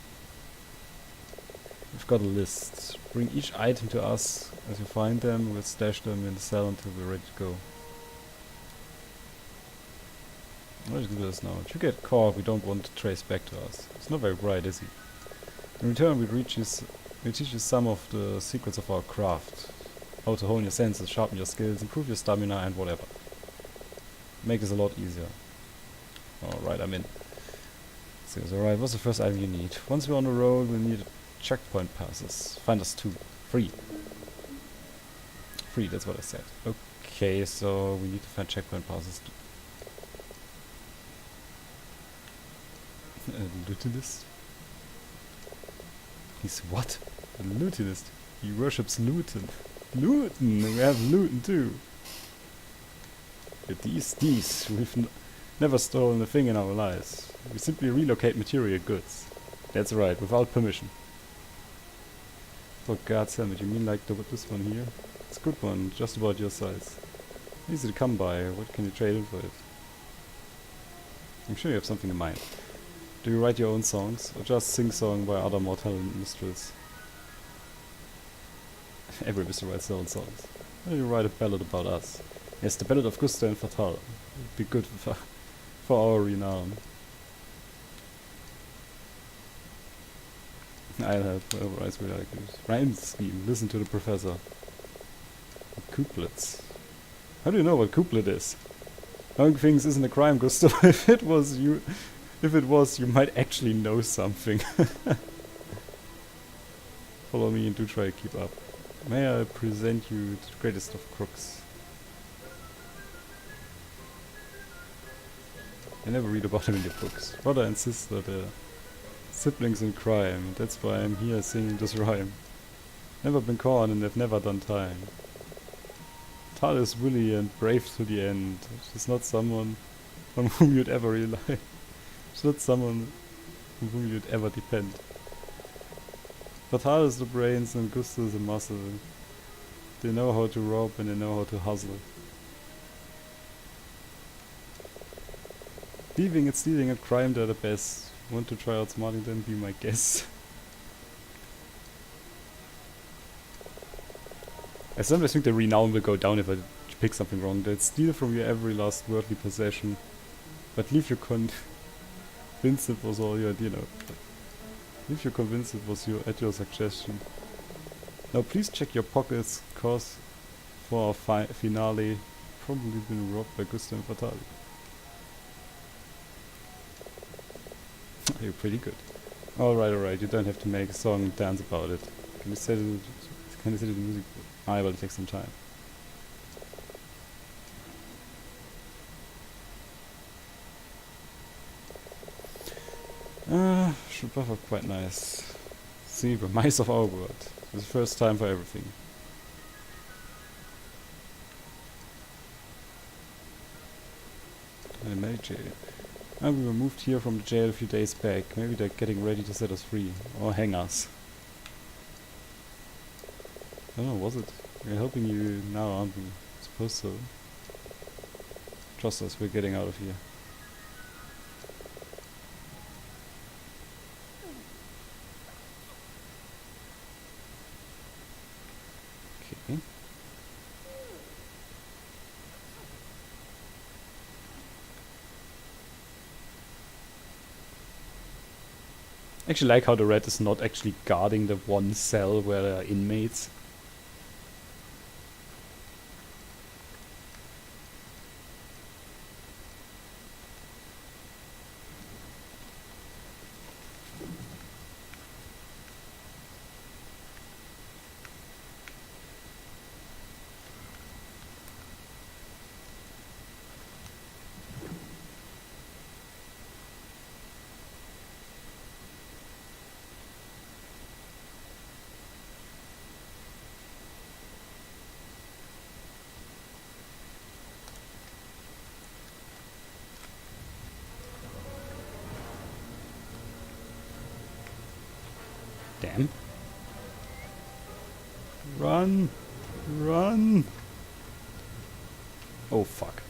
We've got a list. Bring each item to us as you find them. We'll stash them in the cell until we're ready to go. Let's do this now. If you get caught, we don't want to trace back to us. It's not very bright, is he? In return, we teach you some of the secrets of our craft. How to hone your senses, sharpen your skills, improve your stamina, and whatever. Make this a lot easier. Alright, I'm in. So, alright, what's the first item you need? Once we're on the road, we'll need checkpoint passes. Find us 2. Free. Free, that's what I said. Okay, so we need to find checkpoint passes. A lutenist? He's what? A lutenist? He worships Luton. Luton! We have Luton too. But these, we've never stolen a thing in our lives. We simply relocate material goods. That's right, without permission. For God's sake, you mean like this one here? It's a good one, just about your size. Easy to come by, what can you trade in for it? I'm sure you have something in mind. Do you write your own songs, or just sing-song by other more talented minstrels? Every minstrel writes their own songs. Why don't you write a ballad about us? Yes, the ballad of Gusto and Fatal. Would be good for our renown. I'll help whoever writes really like it. Rhyme scheme, listen to the professor. Couplets. How do you know what couplet is? Knowing things isn't a crime, Gusto. If it was, you might actually know something. Follow me and do try to keep up. May I present you to the greatest of crooks. I never read about him in your books. Brother and sister, they're siblings in crime. That's why I'm here singing this rhyme. Never been caught and they've never done time. Tal is willy and brave to the end. She's not someone on whom you'd ever rely. She's not someone on whom you'd ever depend. Fatal is the brains and Gusto is the muscle. They know how to rob and they know how to hustle. Thieving and stealing and crime, they're the best. Want to try outsmarting them? Be my guest. I sometimes think the renown will go down if I pick something wrong. They'll steal from you every last worldly possession, but leave you convinced it was all your idea. Leave you convinced it was at your suggestion. Now please check your pockets, cause for our finale, probably been robbed by Gusto and Fatali. You're pretty good. Alright, you don't have to make a song and dance about it. Can you set it in the music book? I will take some time. Should buffer quite nice. See, the mice of our world. It's the first time for everything. Mary jail. We were moved here from the jail a few days back. Maybe they're getting ready to set us free. Or hang us. I don't know, was it? We're helping you now, aren't we? Suppose so. Trust us, we're getting out of here. Okay. I actually like how the rat is not actually guarding the one cell where there are inmates. Again? Run! Run! Oh fuck.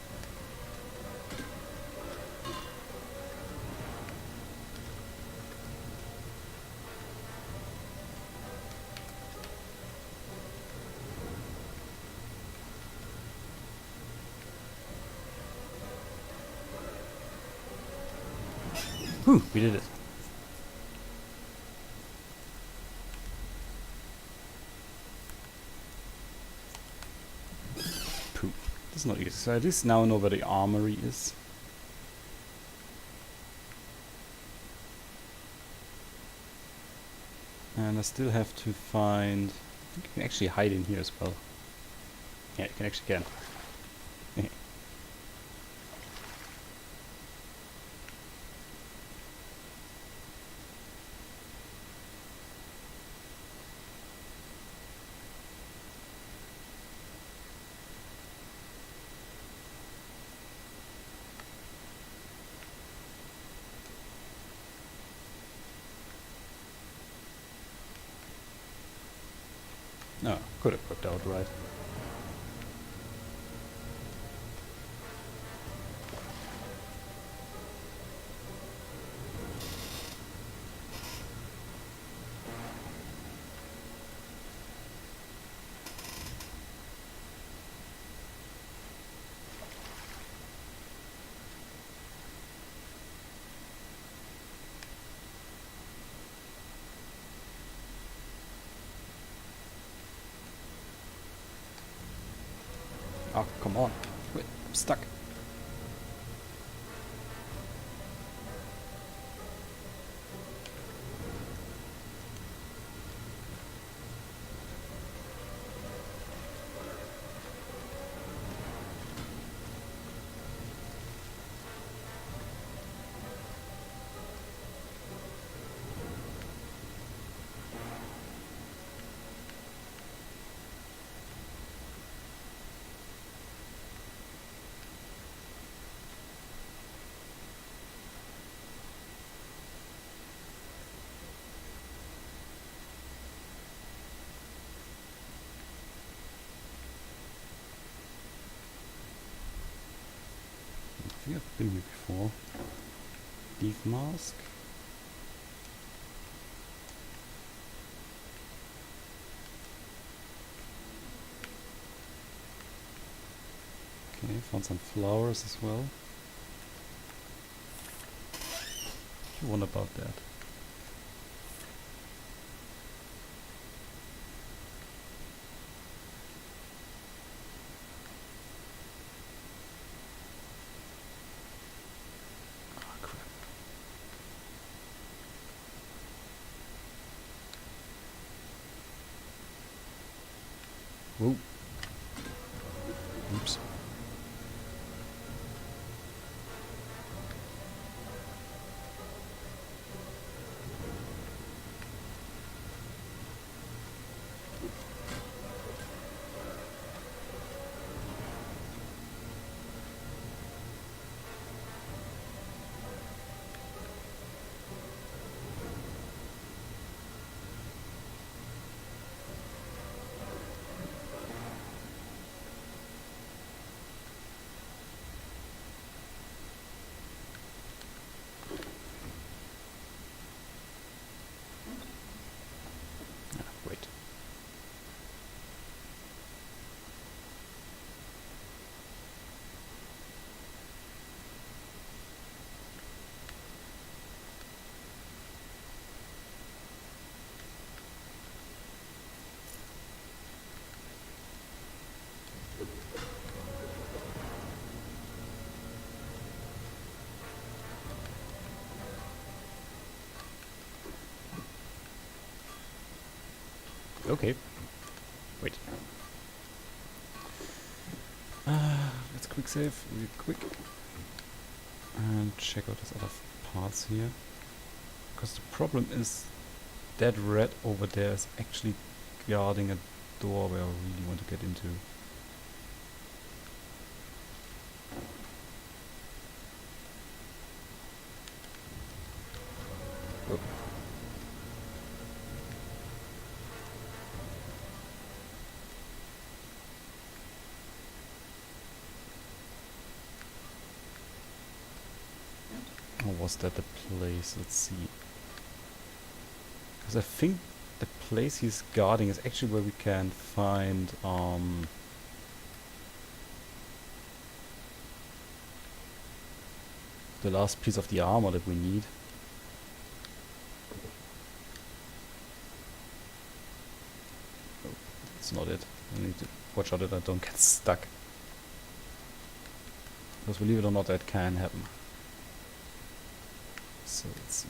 Whew, we did it. Poop. This is not easy. So I at least now know where the armory is. And I still have to find... I think you can actually hide in here as well. Yeah, you can actually get. No, could have worked out right. Oh, come on. Wait, I'm stuck. I think I've been here before. Thief mask. Okay, found some flowers as well. I wonder about that. Ah, crap. Whoa. Oops. Wait. Okay. Wait. Let's quick save real quick. And check out these other parts here. Because the problem is that red over there is actually guarding a door where I really want to get into. Oh. was that the place? Let's see. Because I think the place he's guarding is actually where we can find the last piece of the armor that we need. Oh, that's not it. I need to watch out that I don't get stuck. Because believe it or not, that can happen. So let's see.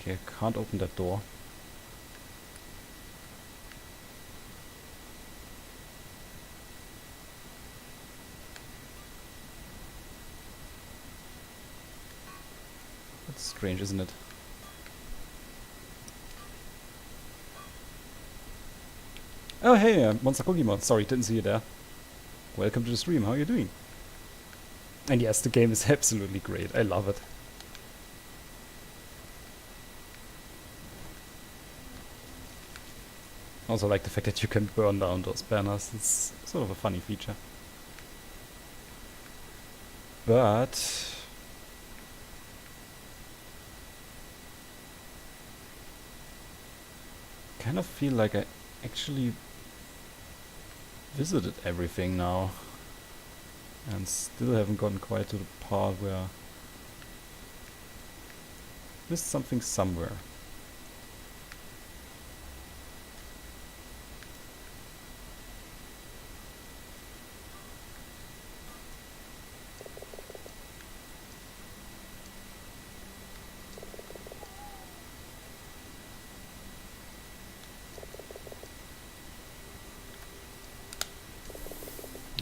Okay, I can't open that door. That's strange, isn't it? Oh hey, Monster Cookie Mod. Sorry, didn't see you there. Welcome to the stream, how are you doing? And yes, the game is absolutely great. I love it. Also like the fact that you can burn down those banners. It's sort of a funny feature. But kind of feel like I actually visited everything now. And still haven't gotten quite to the part where I missed something somewhere.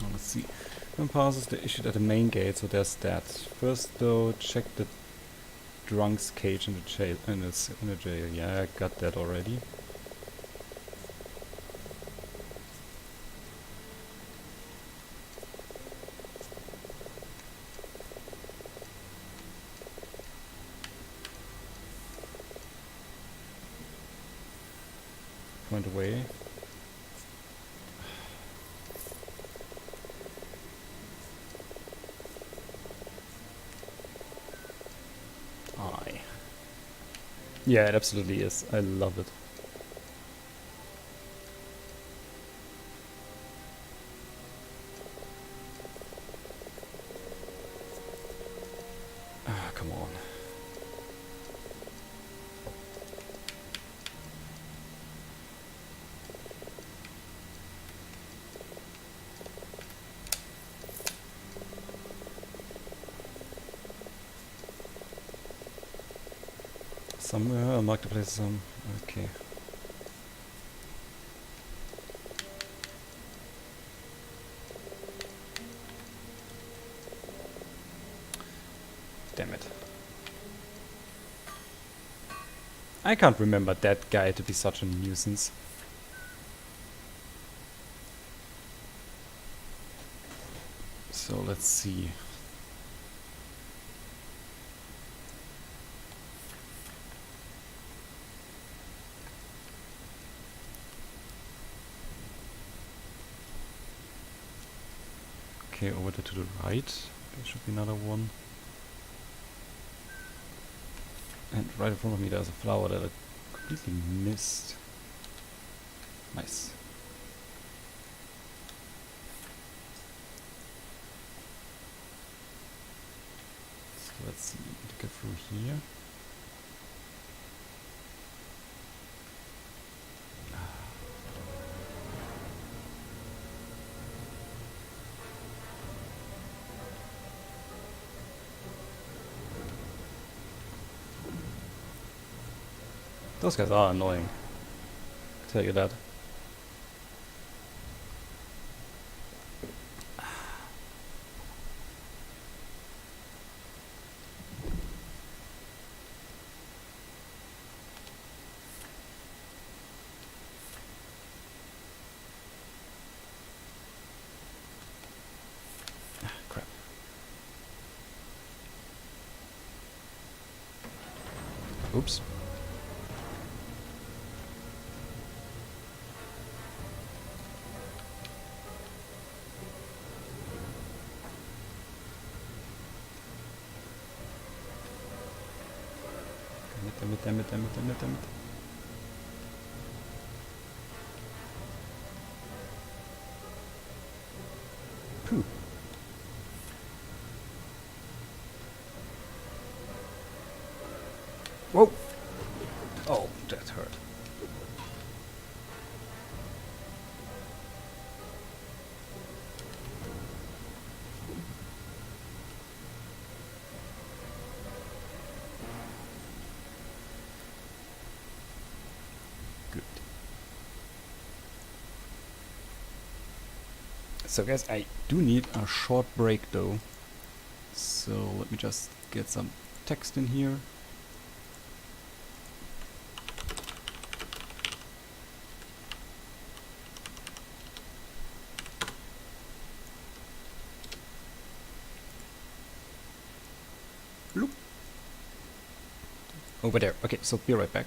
Now let's see. When passes the issued at the main gate, so there's that. First though, check the drunk's cage in the jail. In the jail. Yeah, I got that already. Point away. Yeah, it absolutely is. I love it. Ah, come on. Somewhere I'll mark the place some. Okay. Damn it. I can't remember that guy to be such a nuisance. So let's see. Okay, over there to the right. There should be another one. And right in front of me there's a flower that I completely missed. Nice. So let's see, to get through here. Those guys are annoying. I'll tell you that. Crap. Oops. Damn it, damn it, damn it, damn it, damn it. Phew. Whoa! Oh, that hurt. Good. So guys, I do need a short break though. So let me just get some text in here. Bloop. Over there. Okay, so be right back.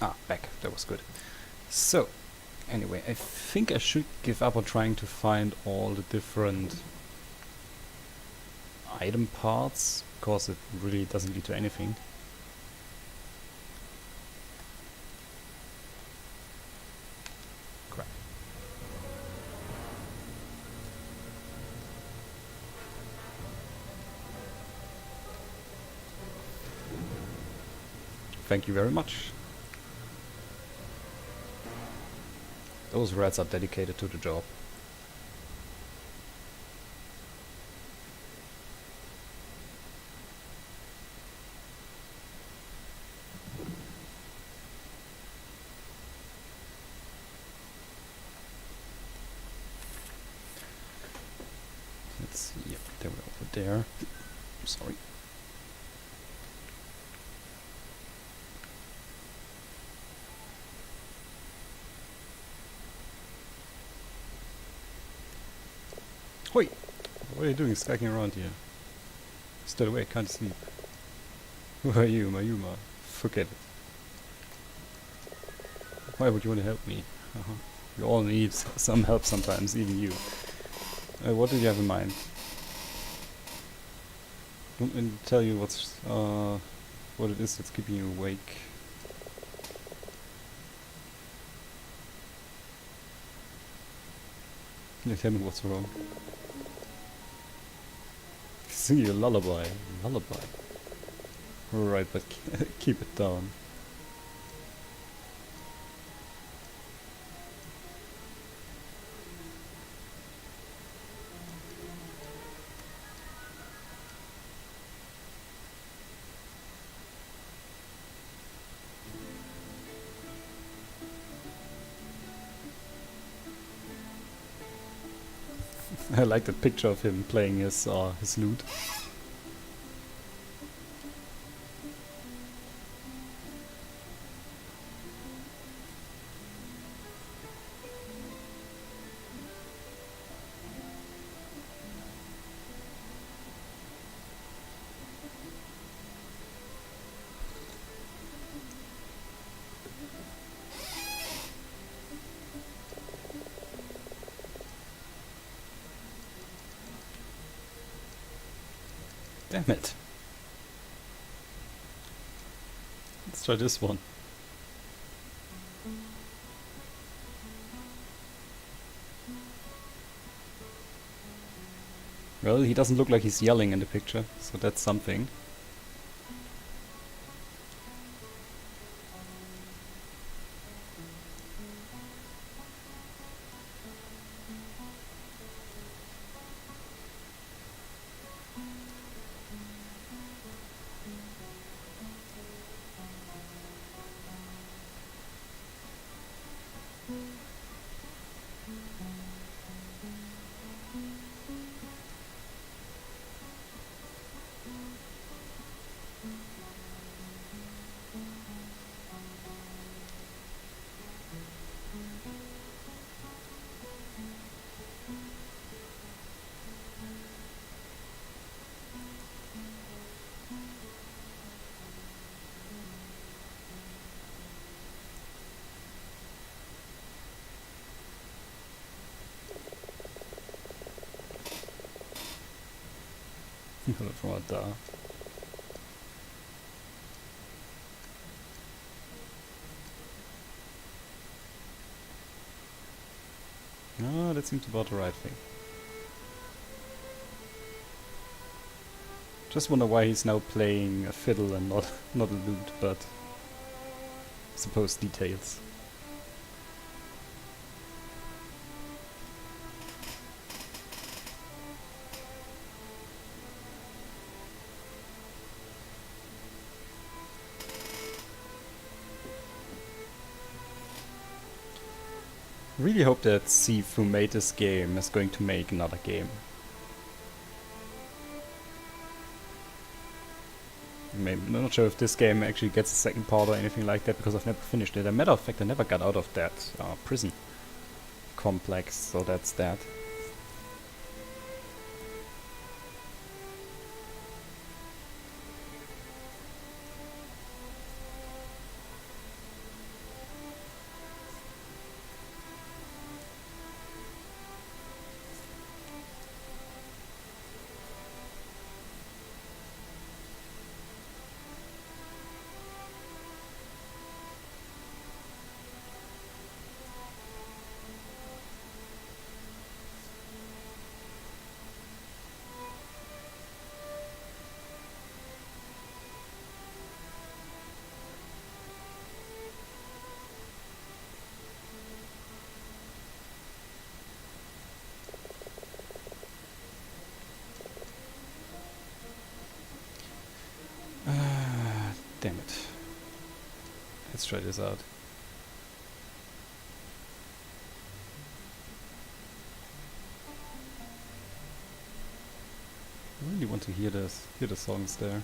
Ah, back. That was good. So, anyway, I think I should give up on trying to find all the different item parts, because it really doesn't lead to anything. Crap. Thank you very much. Those rats are dedicated to the job. Let's see, yep, they were over there. Sorry. Hoi! What are you doing stacking around here? Stay away, can't sleep. Who are you, Mayuma? Forget it. Why would you want to help me? We all need some help sometimes, even you. What did you have in mind? Let me tell you what it is that's keeping you awake. Yeah, tell me what's wrong. Sing you a lullaby. Lullaby. Alright, but keep it down. I like that picture of him playing his lute. Damn it. Let's try this one. Well, he doesn't look like he's yelling in the picture, so that's something. Från att dö. Ah, that seems about the right thing. Just wonder why he's now playing a fiddle and not a lute, but I suppose details. Really hope that Thief, who made this game, is going to make another game. I'm not sure if this game actually gets a second part or anything like that, because I've never finished it. As a matter of fact, I never got out of that prison complex, so that's that. Let's try this out. I really want to hear the songs there.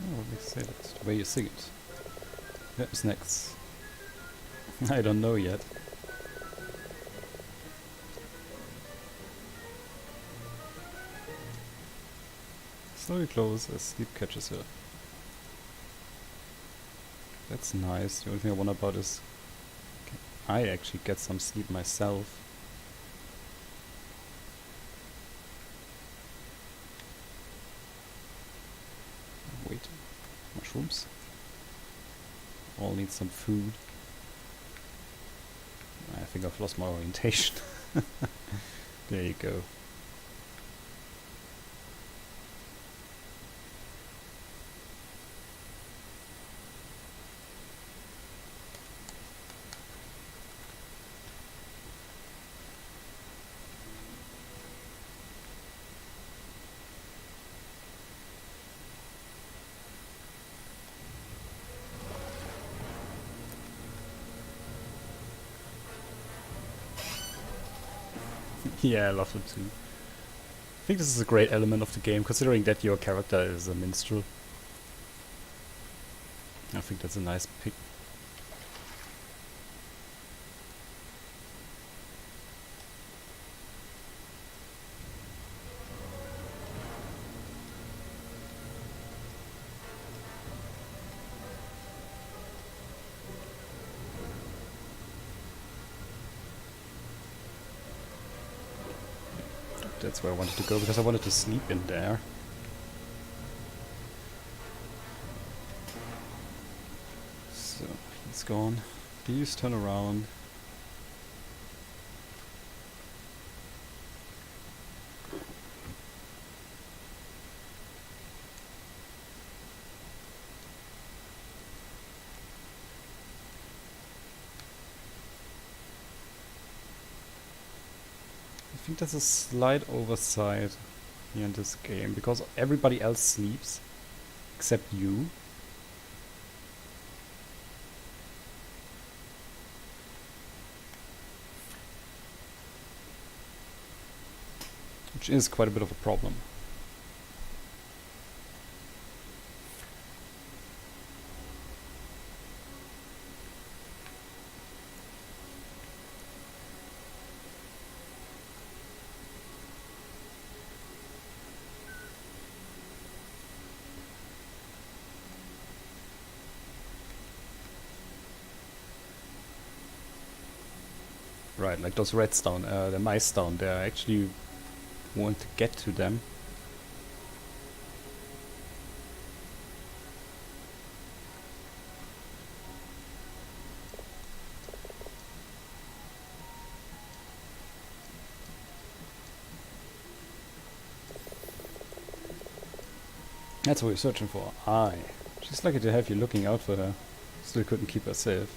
Oh, they say that's the way you sing it. What's next? I don't know yet. Slowly close as sleep catches her. That's nice. The only thing I wonder about is can I actually get some sleep myself. Wait. Mushrooms. All need some food. I think I've lost my orientation. There you go. Yeah, I love them too. I think this is a great element of the game, considering that your character is a minstrel. I think that's a nice pick. That's where I wanted to go, because I wanted to sleep in there. So, he's gone. Please turn around. I think there's a slight oversight here in this game, because everybody else sleeps except you. Which is quite a bit of a problem. Right, like those rats down, the mice down there, I actually want to get to them. That's what we're searching for. Aye. She's lucky to have you looking out for her. Still couldn't keep her safe.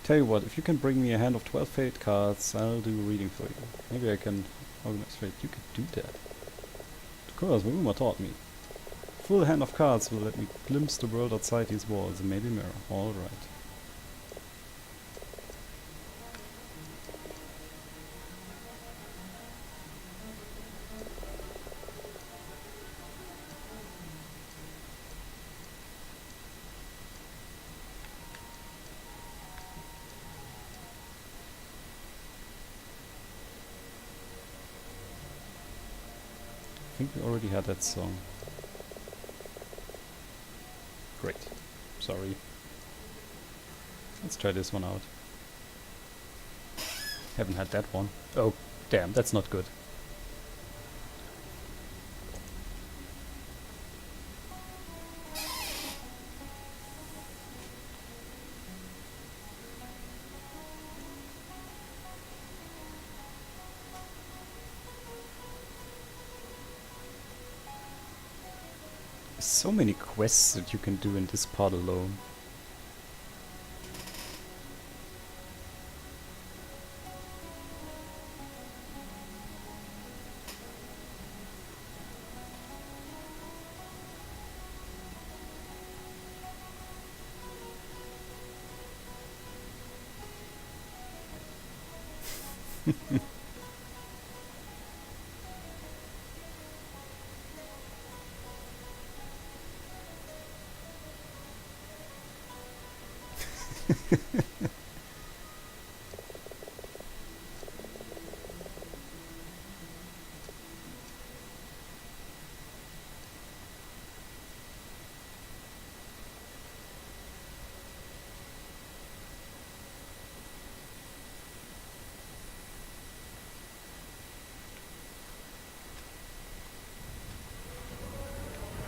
Tell you what, if you can bring me a hand of 12 fate cards, I'll do a reading for you. Maybe I can organize fate. You could do that. Of course, Uma taught me. full hand of cards will let me glimpse the world outside these walls. And maybe mirror. Alright. I think we already had that song. Great. Sorry. Let's try this one out. Haven't had that one. Oh, damn, that's not good. So many quests that you can do in this part alone.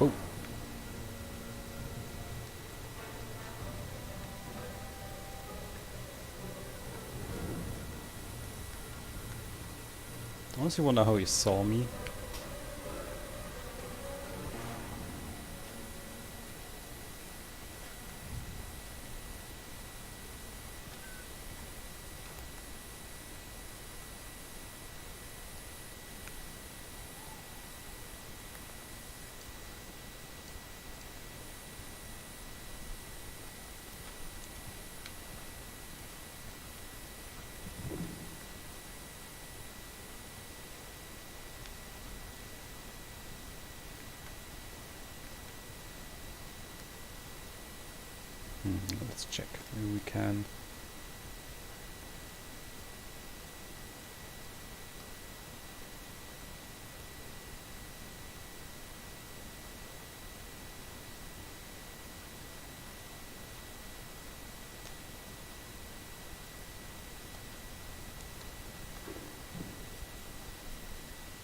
Oh. I honestly wonder how he saw me. Let's check. Maybe we can.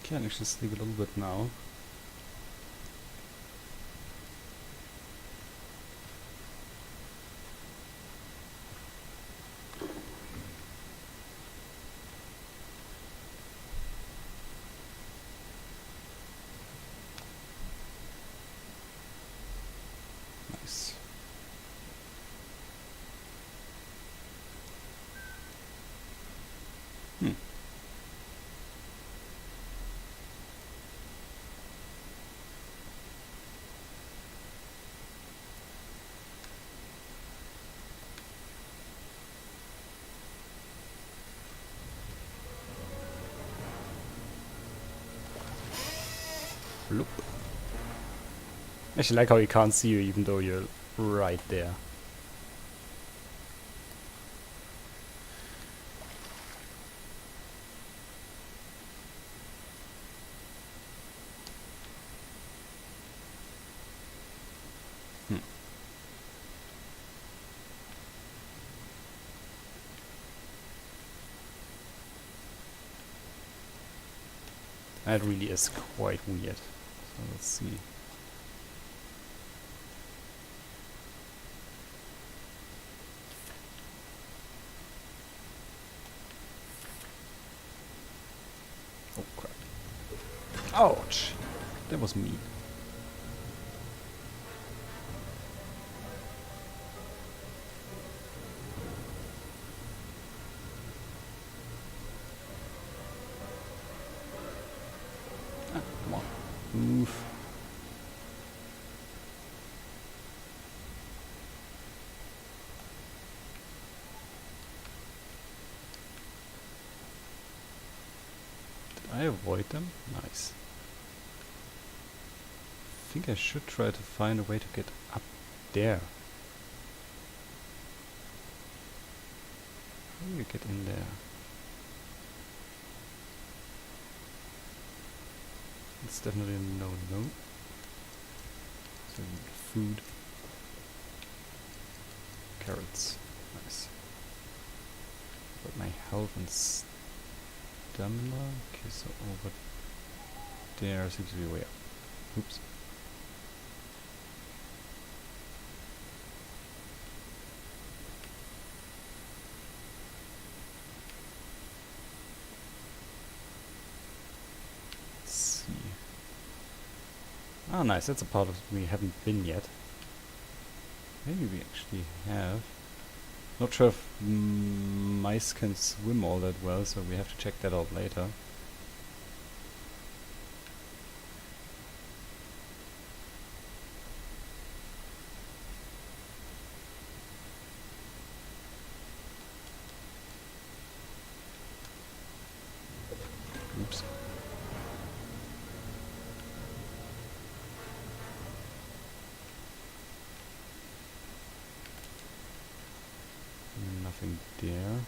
Can actually sleep a little bit now. Nice. Loop. I actually like how he can't see you even though you're right there. That really is quite weird. So let's see. Oh crap. Ouch! That was mean. Ah, come on. Move. I avoid them? Nice. I think I should try to find a way to get up there. How do you get in there? It's definitely a no-no. So food. Carrots. Nice. But my health and stamina. Okay, so over there seems to be a way up. Oops. Let's see. Ah, nice. That's a part of we haven't been yet. Maybe we actually have. Not sure if mice can swim all that well, so we have to check that out later. Oops. Nothing there.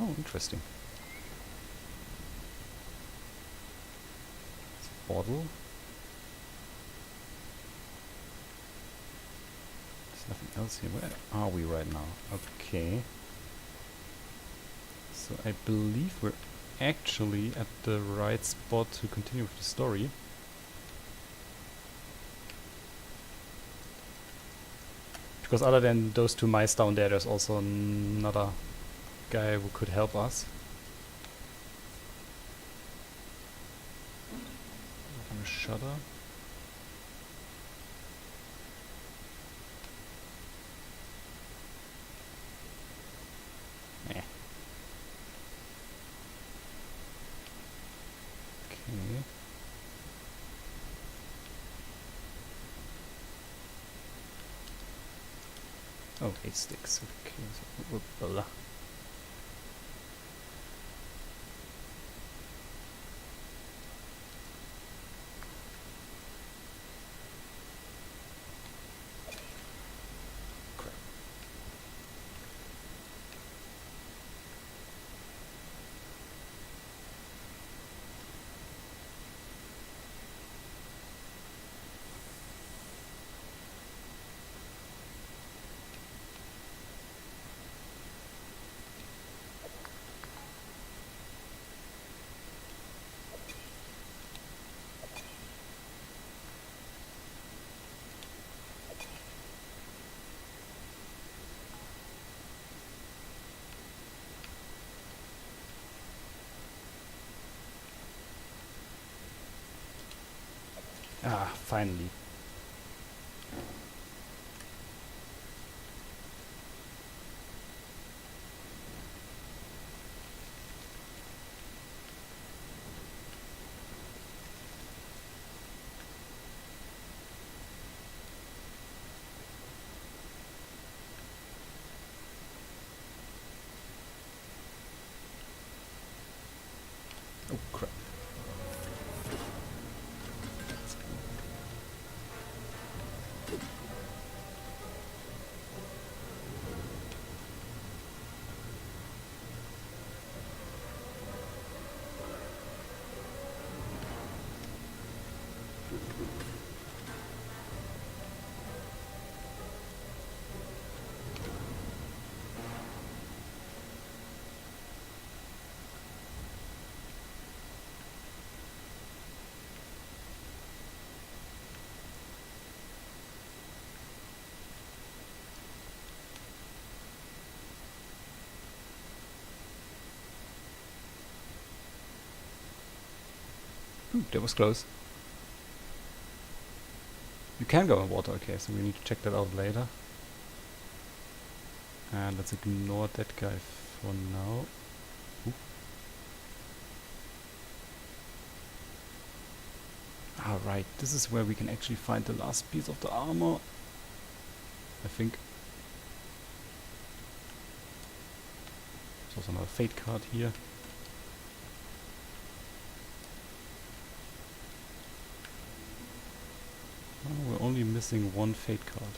Oh, interesting. It's a bottle. There's nothing else here. Where are we right now? Okay. So I believe we're actually at the right spot to continue with the story. Because other than those two mice down there, there's also another guy who could help us. Open a shutter. Eh. Okay. Oh, 8 sticks. Okay, so blah. Crap. Ah, finally. Oh crap. Ooh, that was close. You can go in water, okay, so we need to check that out later. And let's ignore that guy for now. Ooh. Alright, this is where we can actually find the last piece of the armor. I think. There's also another fate card here. Oh, we're only missing one fate card.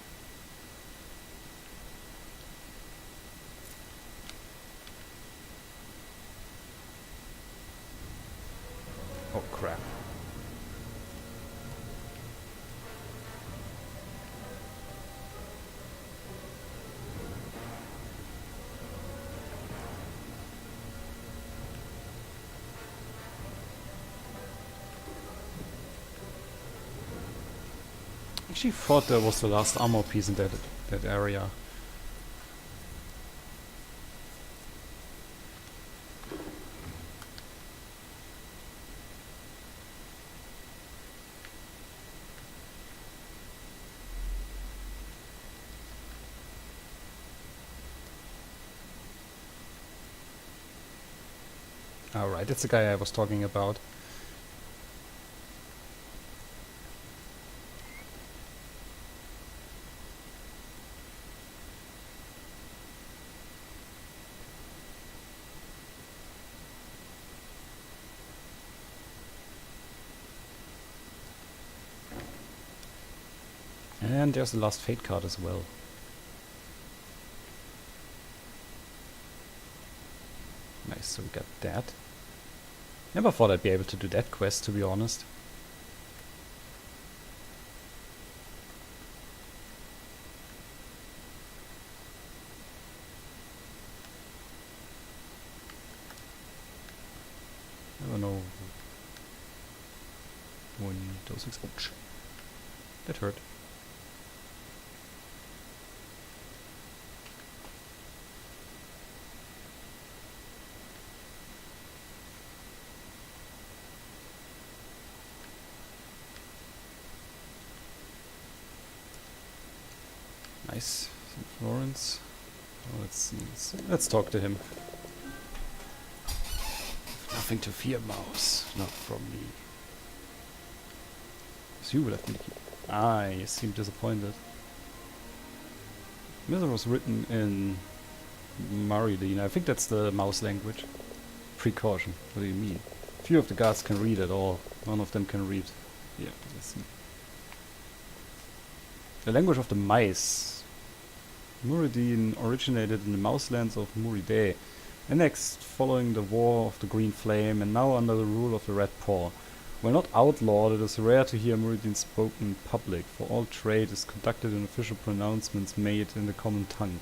Oh crap. I actually thought there was the last armor piece in that area. Alright, that's the guy I was talking about. And there's the last fate card as well. Nice, so we got that. Never thought I'd be able to do that quest, to be honest. Never know when those ouch. That hurt. Nice. St. Florence. Oh, let's see. Let's talk to him. Nothing to fear, mouse. Not from me. So you will have me keep. Ah, you seem disappointed. This was written in Maridine. I think that's the mouse language. Precaution. What do you mean? Few of the guards can read at all. None of them can read. Yeah, let's see. The language of the mice. Muridine originated in the mouselands of Muridae, annexed following the War of the Green Flame, and now under the rule of the Red Paw. While not outlawed, it is rare to hear Muridine spoken in public, for all trade is conducted in official pronouncements made in the common tongue.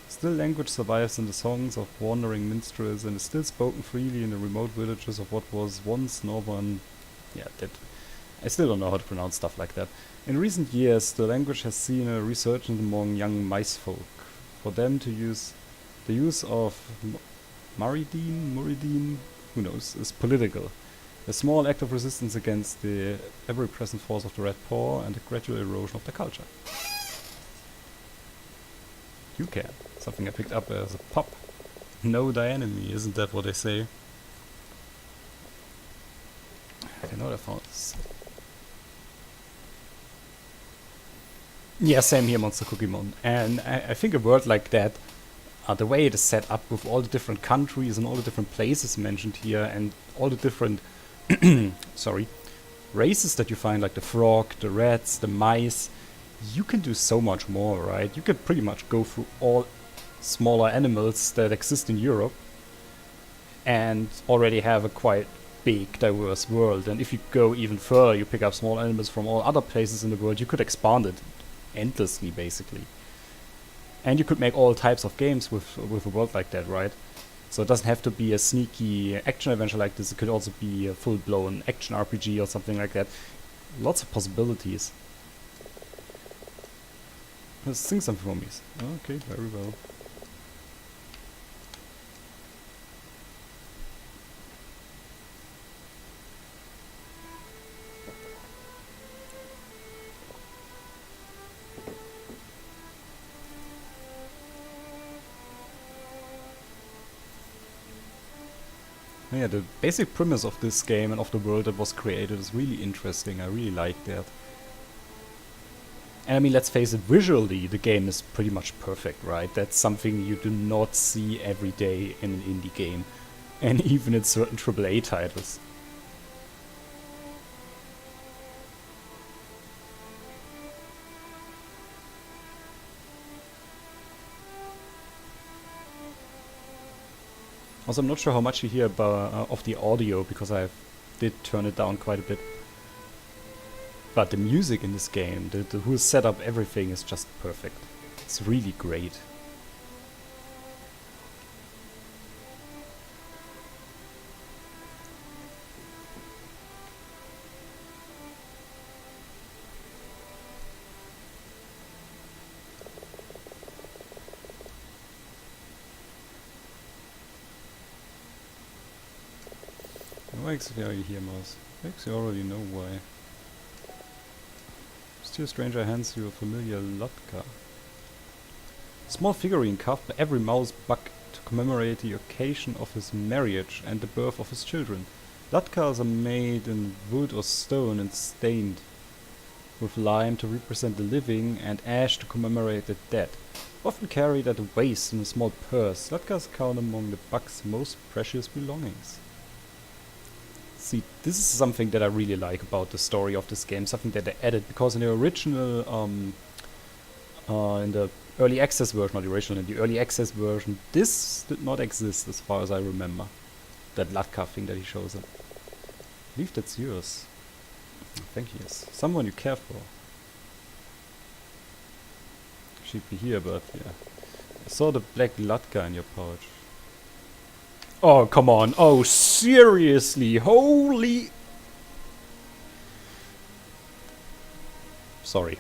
Still, language survives in the songs of wandering minstrels and is still spoken freely in the remote villages of what was once northern... Yeah, that... I still don't know how to pronounce stuff like that. In recent years, the language has seen a resurgence among young mice folk. For them to use... The use of Muridine, who knows, is political. A small act of resistance against the ever-present force of the Red Paw and the gradual erosion of the culture. You can. Something I picked up as a pup. Know thy enemy, isn't that what they say? I don't know what I found this. Yeah, same here, Monster Cookiemon. And I think a world like that, the way it is set up with all the different countries and all the different places mentioned here and all the different races that you find, like the frog, the rats, the mice, you can do so much more, right? You can pretty much go through all smaller animals that exist in Europe and already have a quite big, diverse world. And if you go even further, you pick up small animals from all other places in the world, you could expand it endlessly, basically. And you could make all types of games with a world like that, right? So it doesn't have to be a sneaky action adventure like this. It could also be a full-blown action RPG or something like that. Lots of possibilities. Let's sing some for me. Okay, very well. Yeah, the basic premise of this game and of the world that was created is really interesting. I really like that. And I mean, let's face it, visually, the game is pretty much perfect, right? That's something you do not see every day in an indie game, and even in certain AAA titles. Also, I'm not sure how much you hear of the audio, because I did turn it down quite a bit. But the music in this game, the whole setup, everything is just perfect. It's really great. Why exactly are you here, Mouse? Actually, I already know why. Still stranger hands you a familiar Lotka. Small figurine carved by every mouse buck to commemorate the occasion of his marriage and the birth of his children. Latkas are made in wood or stone and stained with lime to represent the living and ash to commemorate the dead. Often carried at a waist in a small purse, Latkas count among the buck's most precious belongings. See, this is something that I really like about the story of this game, something that they added, because in the original, in the early access version, not the original, in the early access version, this did not exist as far as I remember. That Latka thing that he shows up. I believe that's yours. Thank you. Yes. Someone you care for. Should be here, but yeah. I saw the black Latka in your pouch. Oh, come on. Oh, seriously? Holy... Sorry.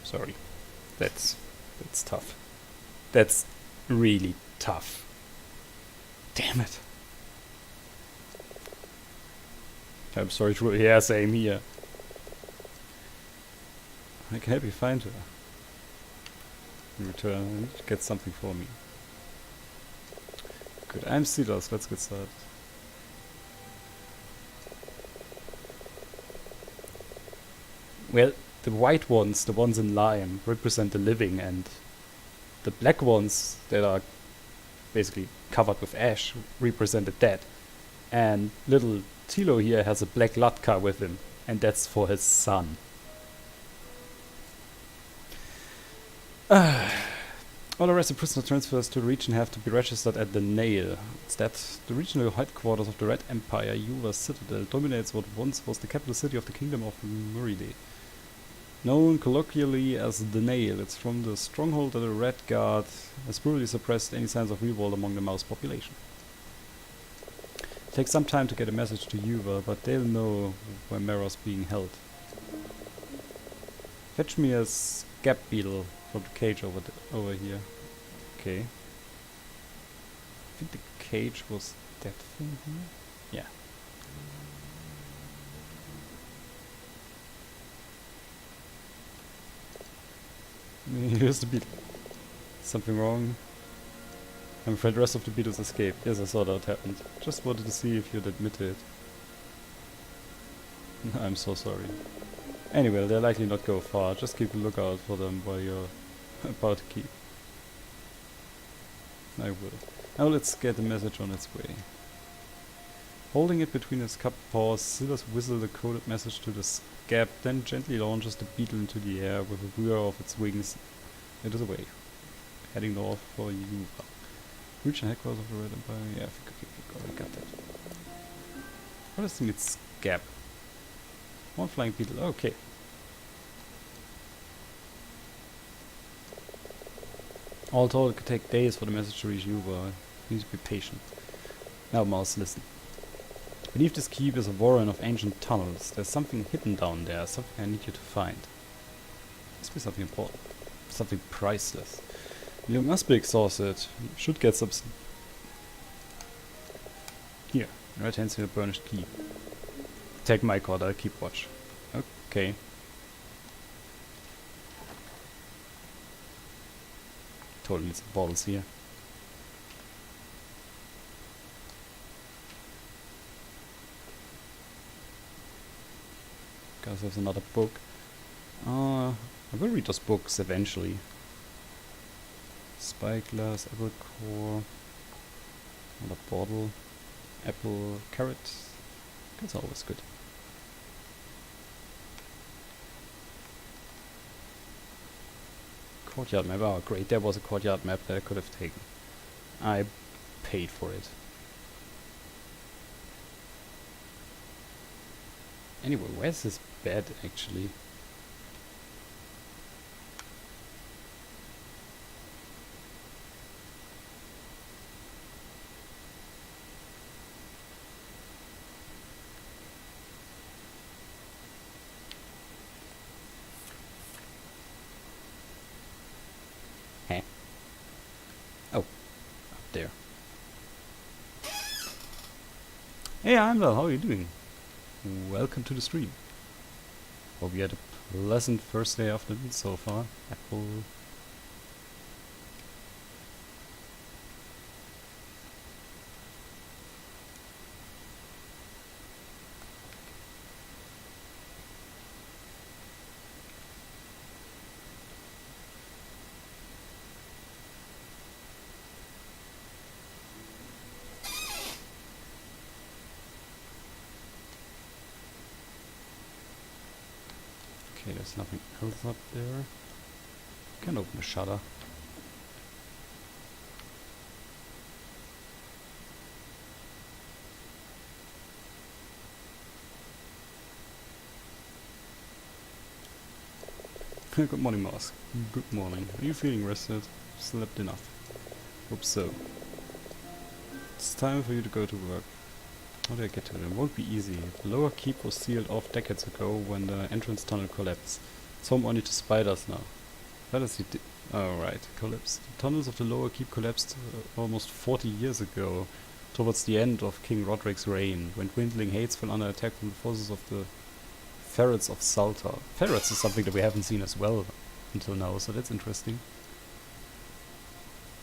Sorry. That's tough. That's really tough. Damn it. I'm sorry, true. Yeah, same here. I can help you find her. In return, I need to get something for me. Good, I'm Silas. Let's get started. Well, the white ones, the ones in lime, represent the living, and the black ones that are basically covered with ash represent the dead. And little Tilo here has a black Latka with him, and that's for his son. All the rest of prisoner transfers to the region have to be registered at the Nail. It's that the regional headquarters of the Red Empire, Yuva Citadel, dominates what once was the capital city of the Kingdom of Muride. Known colloquially as the Nail, it's from the stronghold that the Red Guard has brutally suppressed any signs of revolt among the mouse population. It takes some time to get a message to Yuva, but they'll know where Mero's being held. Fetch me a scab beetle from the cage over here. Okay. I think the cage was that thing here? Yeah. Here's the beetle. Something wrong? I'm afraid the rest of the beetles escaped. Yes, I saw that happened. Just wanted to see if you'd admit it. I'm so sorry. Anyway, they'll likely not go far. Just keep a lookout for them while you're about to keep. I will. Now let's get the message on its way. Holding it between his cupped paws, Silas whistles a coded message to the scab, then gently launches the beetle into the air with a whir of its wings. It is away, heading north for Yuva. Region headquarters of the Red Empire. Yeah, I got that. What is its scab? One flying beetle. Okay. All told, it could take days for the message to reach Yuva. You need to be patient. Now, Mouse, listen. Beneath this keep is a warren of ancient tunnels. There's something hidden down there, something I need you to find. Must be something important. Something priceless. You must be exhausted. You should get some... Here. Right hand to the burnished key. Take my cord, I'll keep watch. Okay. Totally need some bottles here. Guys, there's another book. I will read those books eventually. Spyglass, apple core, another bottle, apple, carrot. That's always good. Courtyard map. Oh, great. There was a courtyard map that I could have taken. I paid for it. Anyway, where's this bed actually? Huh? Oh, up there. Hey, Heimdall, how are you doing? Welcome to the stream. Hope you had a pleasant first day afternoon so far. Apple. Okay, there's nothing else up there. Can open a shutter. Good morning, Moss. Good morning. Are you feeling rested? Slept enough? Hope so. It's time for you to go to work. How do I get to it? It won't be easy. The lower keep was sealed off decades ago when the entrance tunnel collapsed. It's home only to spiders now. That is the oh right, collapsed. The tunnels of the lower keep collapsed almost 40 years ago, towards the end of King Roderick's reign, when dwindling Hades fell under attack from the forces of the Ferrets of Salta. Ferrets is something that we haven't seen as well until now, so that's interesting.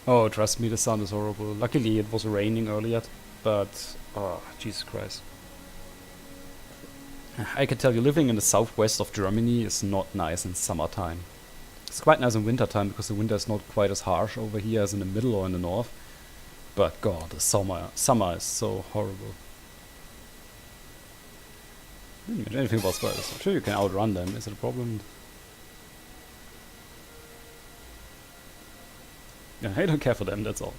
Oh, trust me, the sound is horrible. Luckily it was raining earlier, but oh, Jesus Christ. I can tell you, living in the southwest of Germany is not nice in summertime. It's quite nice in wintertime because the winter is not quite as harsh over here as in the middle or in the north. But God, the summer is so horrible. I didn't mention anything about spiders. I'm sure you can outrun them. Is it a problem? Yeah, I don't care for them, that's all.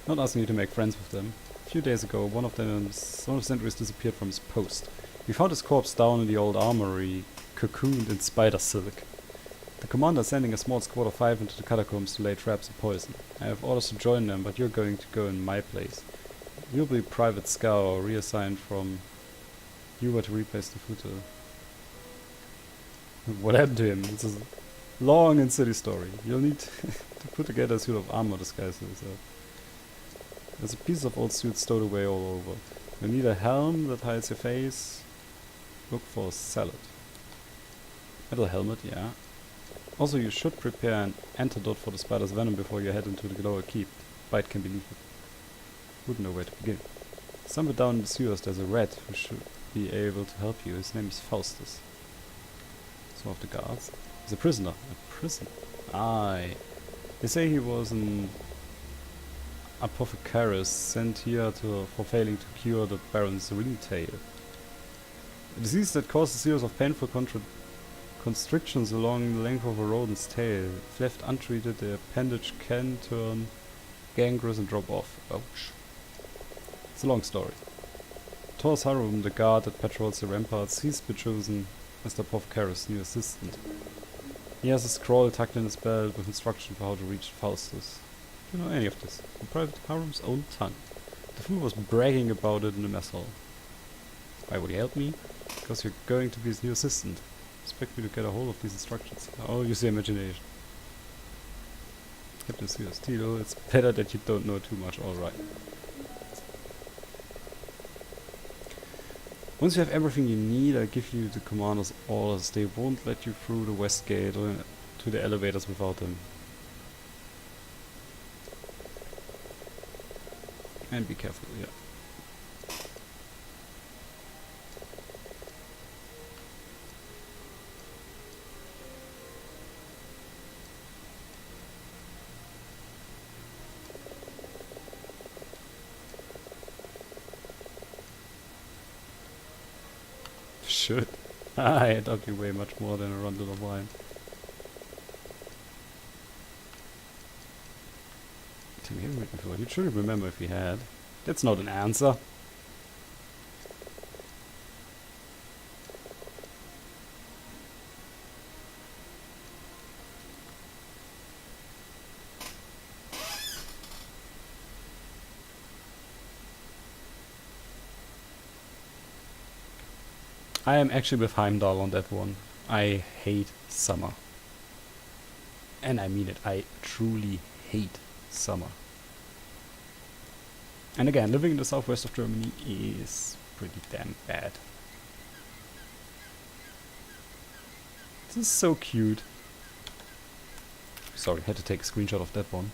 Not asking you to make friends with them. A few days ago, one of the sentries disappeared from his post. We found his corpse down in the old armory, cocooned in spider silk. The commander is sending a small squad of 5 into the catacombs to lay traps and poison. I have orders to join them, but you're going to go in my place. You'll be private scout, reassigned from you were to replace the footer. What happened to him? It's a long and silly story. You'll need to put together a suit of armor disguised as yourself. There's a piece of old suit stowed away all over. You'll need a helm that hides your face. Look for a salad. Metal helmet, yeah. Also, you should prepare an antidote for the spider's venom before you head into the lower keep. Bite can be lethal. Wouldn't know where to begin. Somewhere down in the sewers there's a rat who should be able to help you. His name is Faustus. He's one of the guards. He's a prisoner. A prison? Aye. They say he was an apothecarist sent here for failing to cure the Baron's ringtail. A disease that causes a series of painful constrictions along the length of a rodent's tail. If left untreated, the appendage can turn gangrenous and drop off. Ouch. It's a long story. Thor's Harum, the guard that patrols the ramparts, he's been chosen as the apothecarist's new assistant. He has a scroll tucked in his belt with instruction for how to reach Faustus. Do you know any of this? From Private Harum's own tongue. The fool was bragging about it in the mess hall. Why would he help me? Because you're going to be his new assistant. Expect me to get a hold of these instructions. Oh, use your imagination. Captain Sears Tito, it's better that you don't know too much, alright. Once you have everything you need, I'll give you the commander's orders. They won't let you through the west gate or to the elevators without them. And be careful, yeah. should. I doubt you weigh much more than a rundle of wine. Tim, we haven't written before. You should remember if we had. That's not an answer. I am actually with Heimdall on that one. I hate summer. And I mean it, I truly hate summer. And again, living in the southwest of Germany is pretty damn bad. This is so cute. Sorry, had to take a screenshot of that one.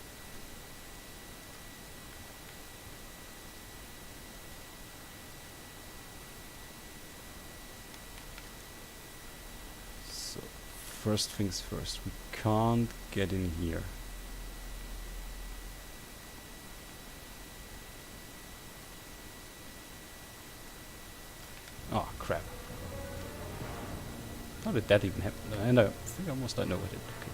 So, first things first, we can't get in here. Oh, crap. How did that even happen? And I think almost I know what it did. Okay.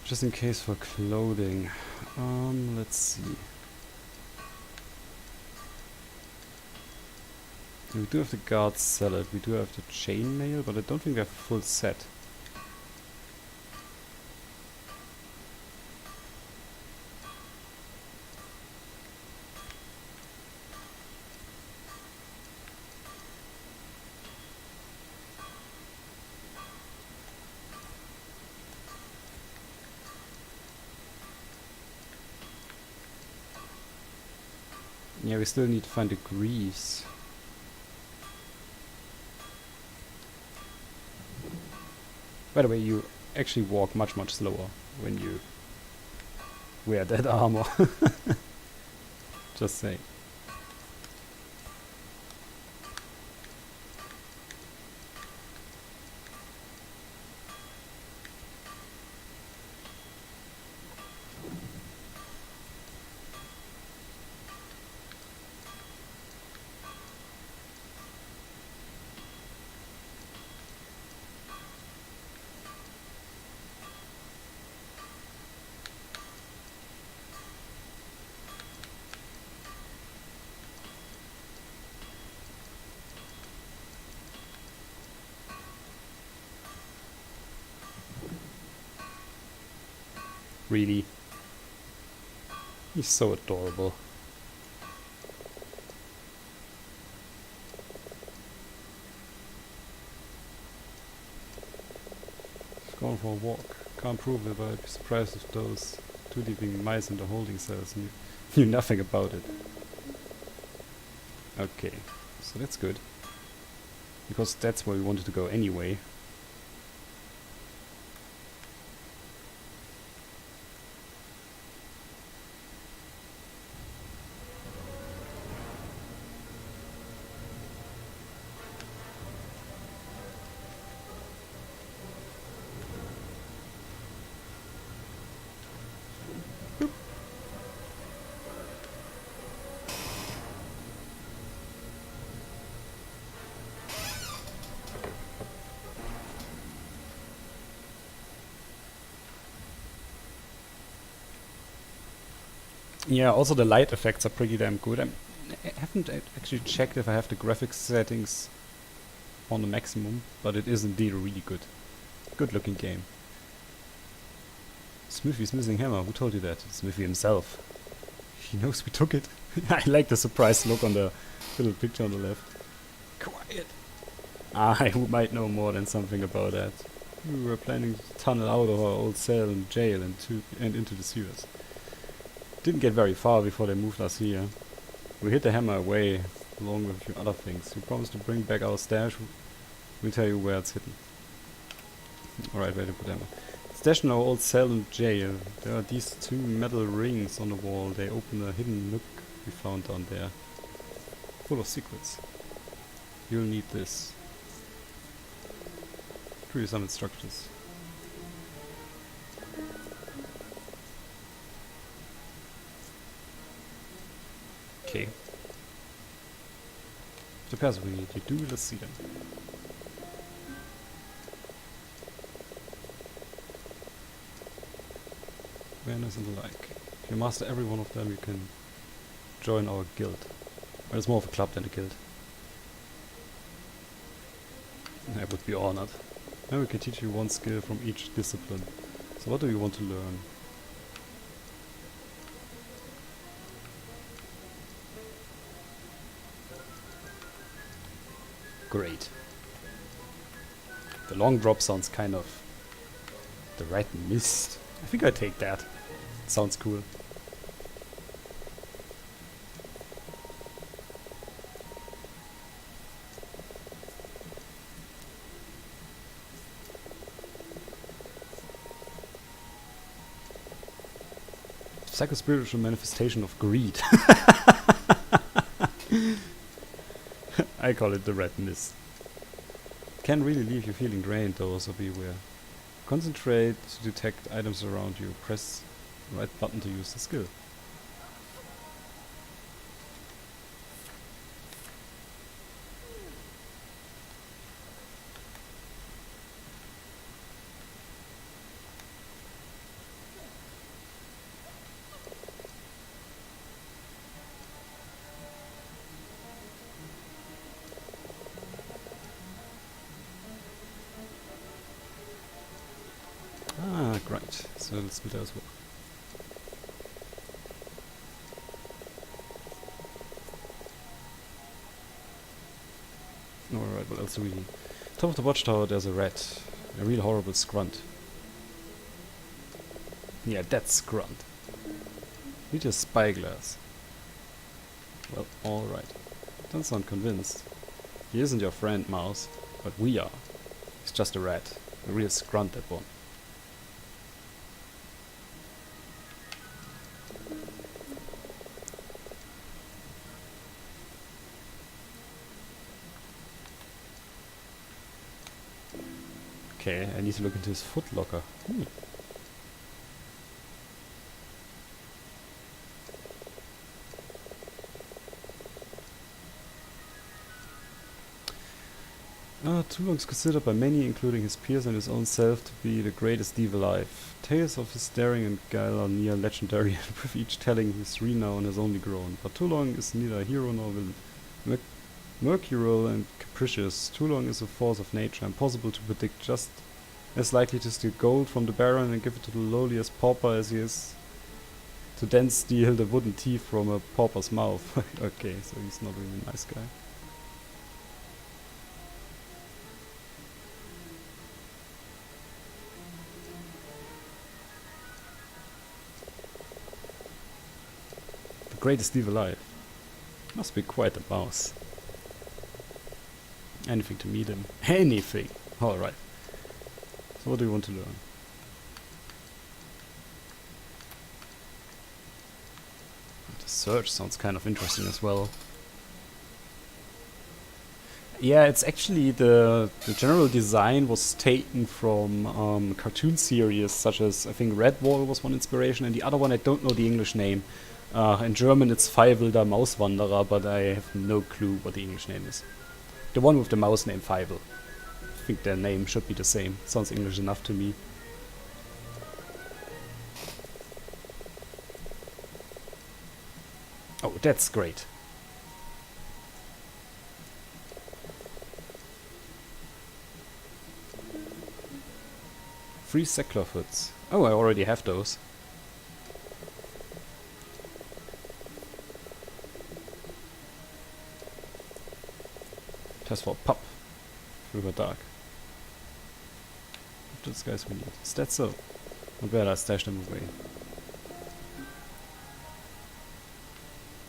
Just in case for clothing. Let's see. We do have the guard salad, we do have the chainmail, but I don't think we have a full set. Yeah, we still need to find the greaves. By the way, you actually walk much slower when you wear that armor. Just saying. Really. He's so adorable. He's going for a walk. Can't prove it, but I'd be surprised if those two living mice in the holding cells knew nothing about it. Okay, so that's good. Because that's where we wanted to go anyway. Yeah, also the light effects are pretty damn good. I haven't actually checked if I have the graphics settings on the maximum, but it is indeed a really good looking game. Smithy's missing hammer. Who told you that? Smithy himself. He knows we took it. I like the surprised look on the little picture on the left. Quiet. I might know more than something about that. We were planning to tunnel out of our old cell and jail and into the sewers. Didn't get very far before they moved us here. We hid the hammer away, along with a few other things. We promised to bring back our stash. We'll tell you where it's hidden. Alright, where to put hammer. It's Stashed in our old cell in jail. There are these two metal rings on the wall. They open a hidden nook we found down there. Full of secrets. You'll need this. Give you some instructions. Okay. The pairs we need. You do, let's see them. Awareness and the like. If you master every one of them, you can join our guild. Well, it's more of a club than a guild. I would be honored. Now we can teach you one skill from each discipline. So what do you want to learn? Great. The long drop sounds kind of... The red mist. I think I take that. Sounds cool. Psychospiritual manifestation of greed. I call it the red mist. Can really leave you feeling drained though, so beware. Concentrate to detect items around you. Press the right button to use the skill. Ah, great. So let's do that as well. Alright, what else do we need? Top of the watchtower there's a rat. A real horrible scrunt. Yeah, that's scrunt. Need a spyglass. Well, alright. Don't sound convinced. He isn't your friend, Mouse. But we are. He's just a rat. A real scrunt, that one. Okay, I need to look into his footlocker. Tulong is considered by many, including his peers and his own self, to be the greatest thief alive. Tales of his daring and guile are near legendary, and with each telling his renown has only grown. But Tulong is neither hero nor villain. Mercurial and capricious, Tulong is a force of nature, impossible to predict, just as likely to steal gold from the baron and give it to the lowliest pauper as he is to then steal the wooden teeth from a pauper's mouth. Okay, so he's not really a nice guy. The greatest thief alive. Must be quite a mouse. Anything to meet him. Anything! Alright. So what do you want to learn? The search sounds kind of interesting as well. Yeah, it's actually the general design was taken from cartoon series such as, I think Redwall was one inspiration, and the other one I don't know the English name. In German it's Feivel der Mauswanderer, but I have no clue what the English name is. The one with the mouse named Feivel. I think their name should be the same. Sounds English enough to me. Oh, that's great. Free sackcloth hoods. Oh, I already have those. Just for a pup. River Dark. Those guys we need. Is that so? Or better I stash them away.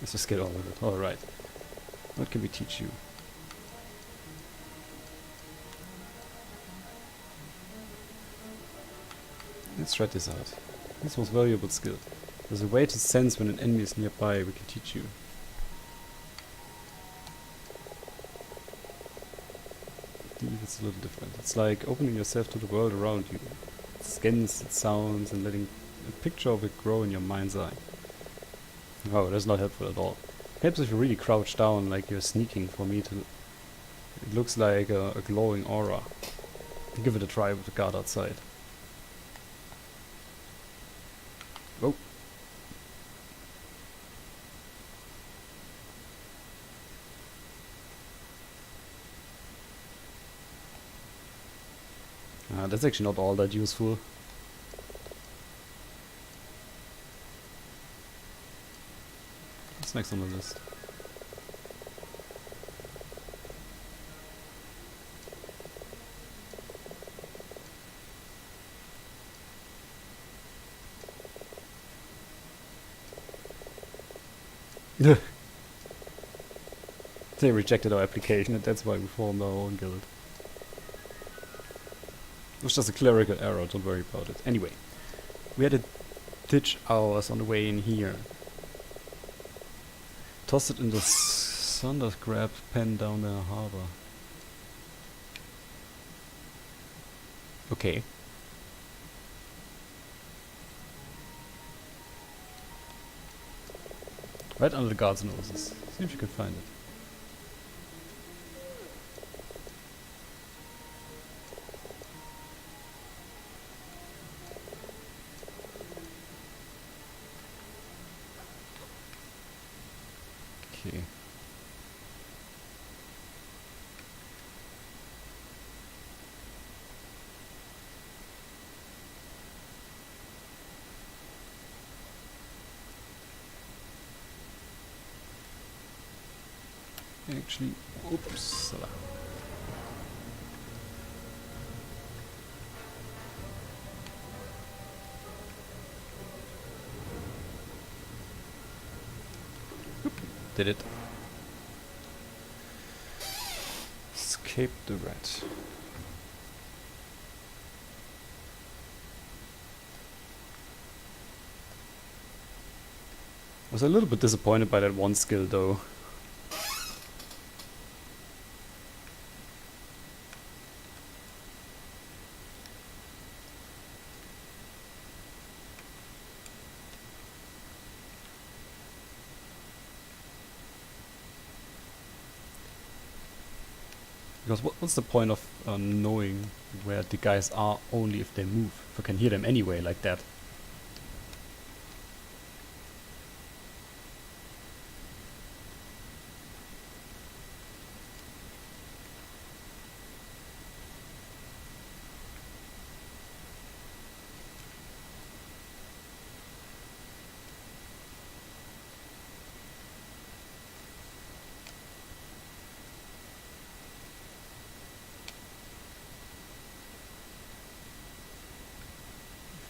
Let's just get on with it. Alright. What can we teach you? Let's try this out. This was valuable skill. There's a way to sense when an enemy is nearby. We can teach you. It's a little different. It's like opening yourself to the world around you. It scans, it sounds, and letting a picture of it grow in your mind's eye. Oh, that's not helpful at all. Helps if you really crouch down like you're sneaking. For me to... It looks like a glowing aura. Give it a try with the guard outside. Oh. That's actually not all that useful. What's next on the list? They rejected our application and that's why we formed our own guild. It was just a clerical error, don't worry about it. Anyway, we had to ditch ours on the way in here. Toss it in the Sondergrab pen down the harbor. Okay. Right under the guard's noses. See if you can find it. Okay. Actually, oops. Did it. Escape the rat. I was a little bit disappointed by that one skill though. Because what's the point of knowing where the guys are only if they move? If I can hear them anyway like that.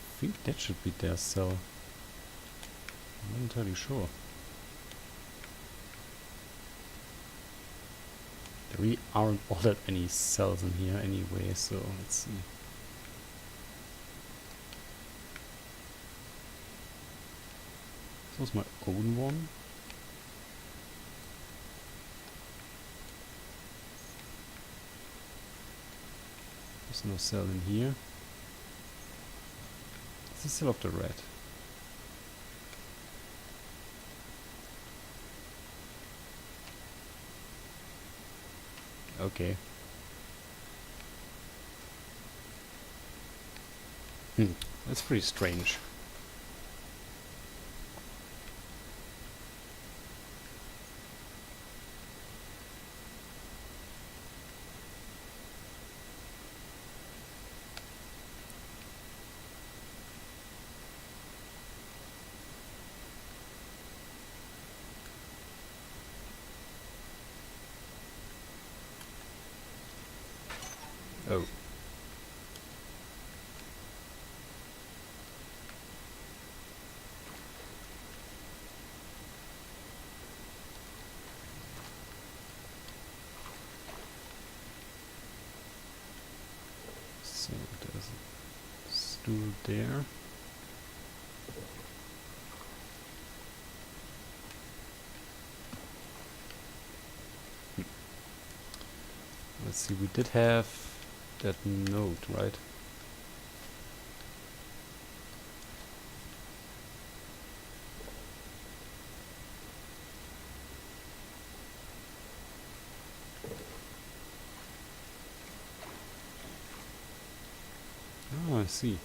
I think that should be their cell. I'm not entirely sure. There really aren't all that many cells in here anyway, so let's see. This was my own one. There's no cell in here. It's the cell of the rat. Okay. That's pretty strange. Oh. So there's a stool there. Let's see, we did have that note, right? Oh, I see.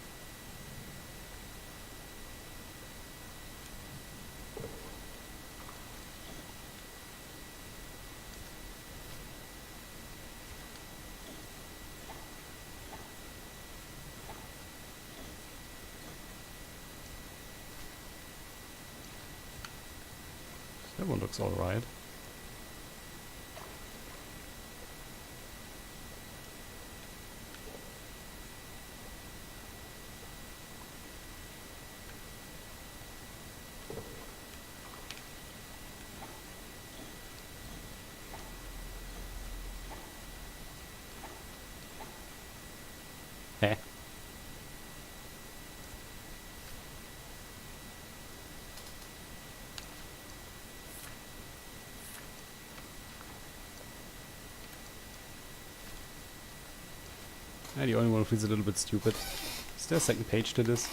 That one looks alright. Heh. The only one who feels a little bit stupid. Is there a second page to this?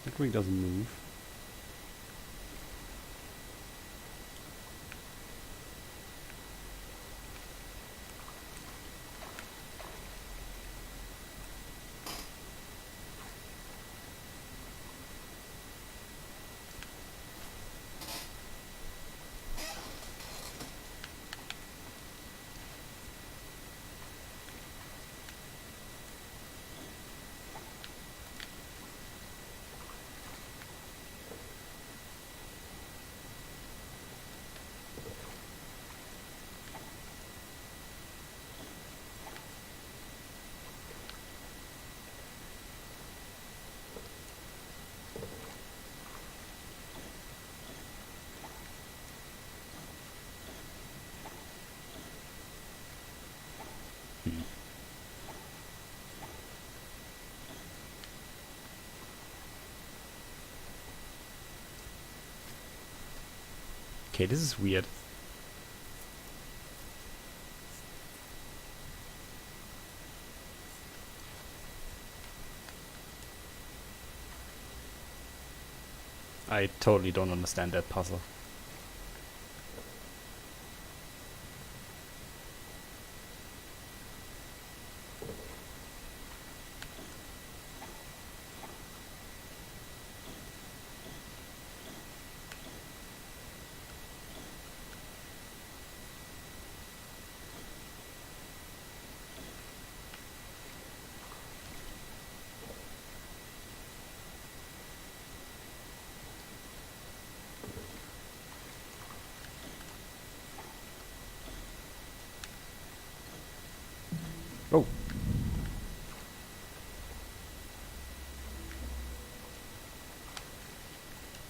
That ring doesn't move. Okay, this is weird. I totally don't understand that puzzle. Oh.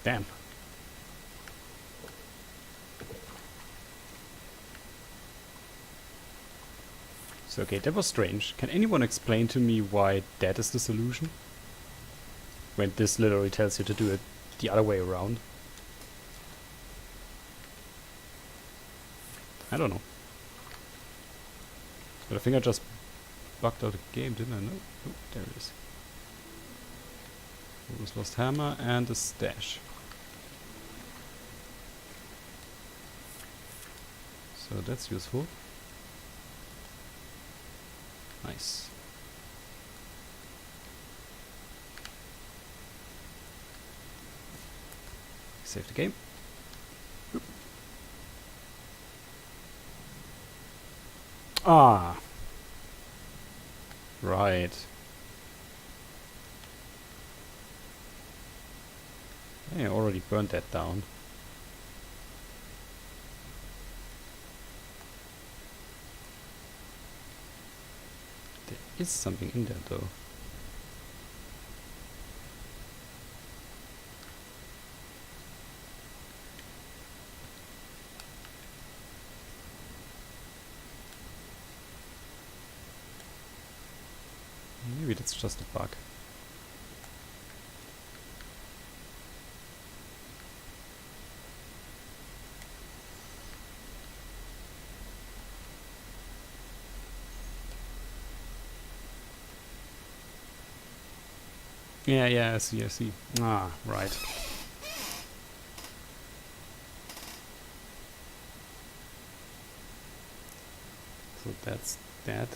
Damn. So okay, that was strange. Can anyone explain to me why that is the solution? When this literally tells you to do it the other way around. I don't know. But I think I just bugged out the game, didn't I? No? Oh, there it is. Almost lost hammer and a stash. So that's useful. Nice. Save the game. Oop. Ah. Right. I already burned that down. There is something in there though. Maybe that's just a bug. Yeah, I see. Ah, right. So that's that.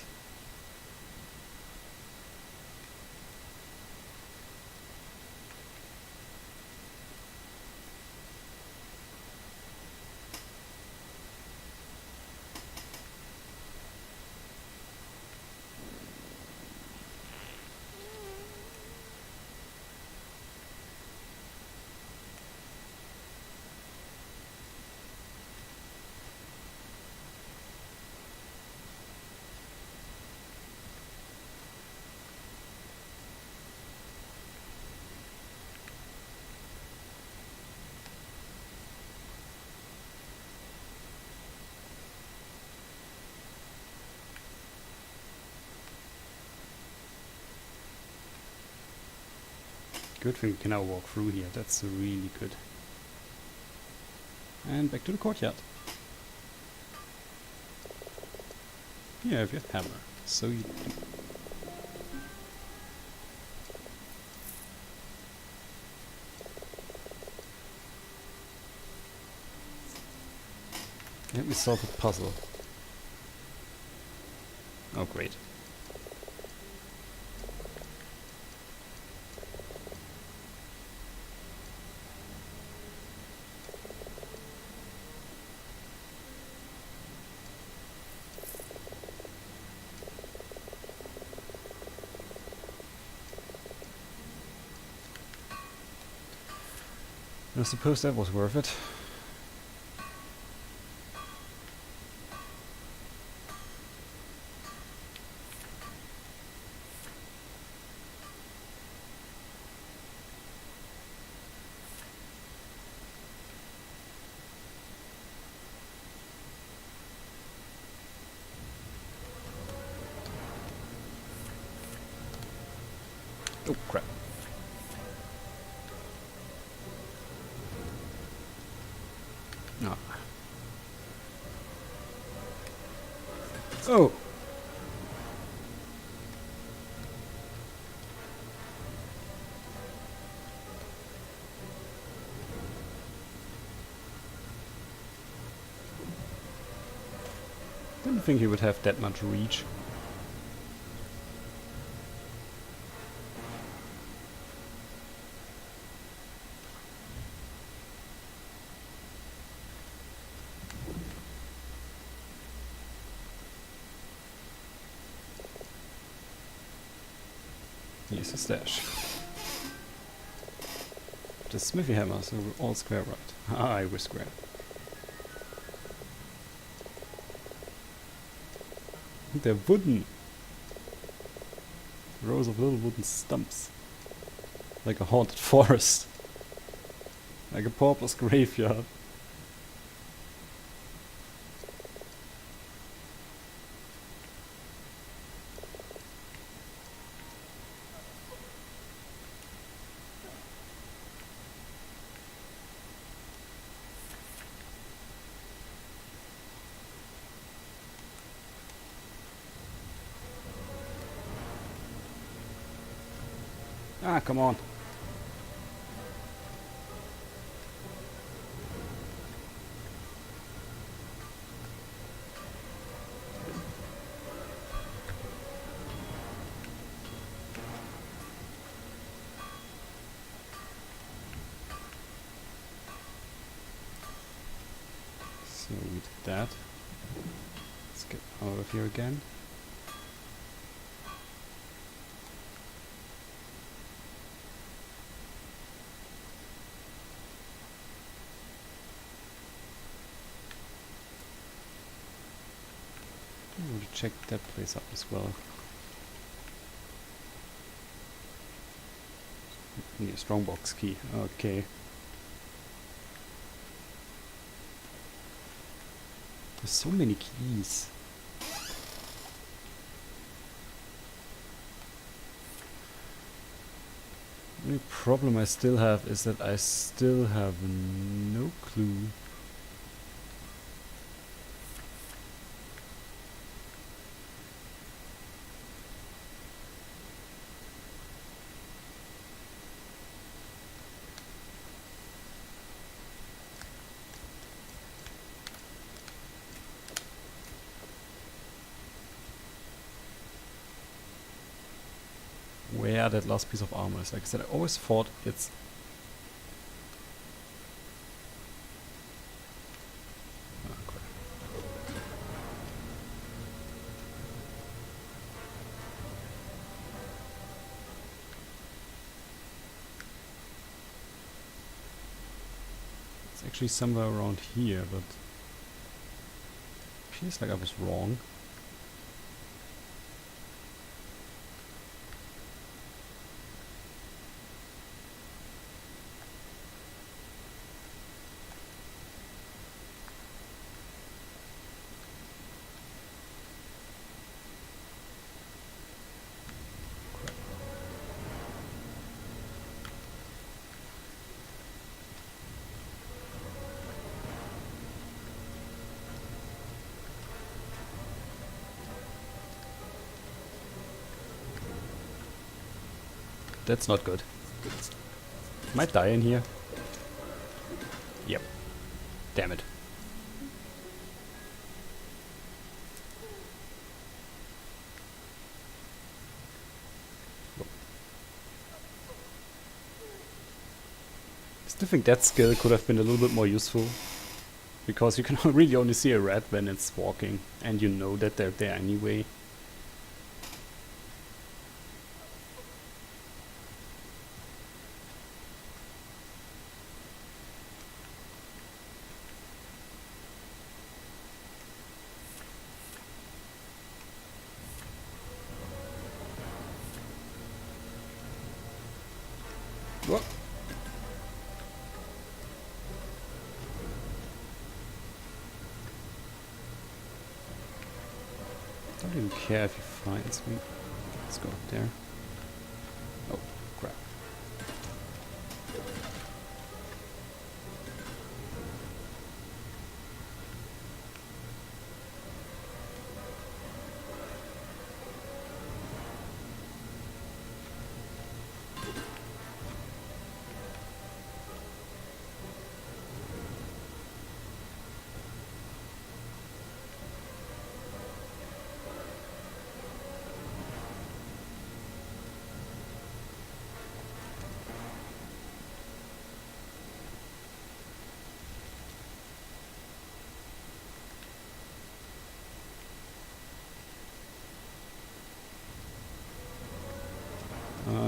Good thing we can now walk through here. That's really good. And back to the courtyard. You have your hammer. So you do. Let me solve a puzzle. Oh, great. I suppose that was worth it. Oh, crap. No. Oh! Didn't think he would have that much reach. Here's a stash. The smithy hammer, so we're all square right. Ah, we're square. They're wooden. Rows of little wooden stumps. Like a haunted forest. Like a pauper's graveyard. Ah, come on. So we did that. Let's get out of here again. I want to check that place up as well. Need a strongbox key. Okay. There's so many keys. only problem I still have is that I still have no clue where that last piece of armor is. Like I said, I always thought it's... Oh, crap. It's actually somewhere around here, but... Feels like I was wrong. That's not good. Might die in here. Yep. Damn it. I still think that skill could have been a little bit more useful. Because you can really only see a rat when it's walking. And you know that they're there anyway. Whoa. Don't even care if he finds me. Let's go up there. Oh, crap.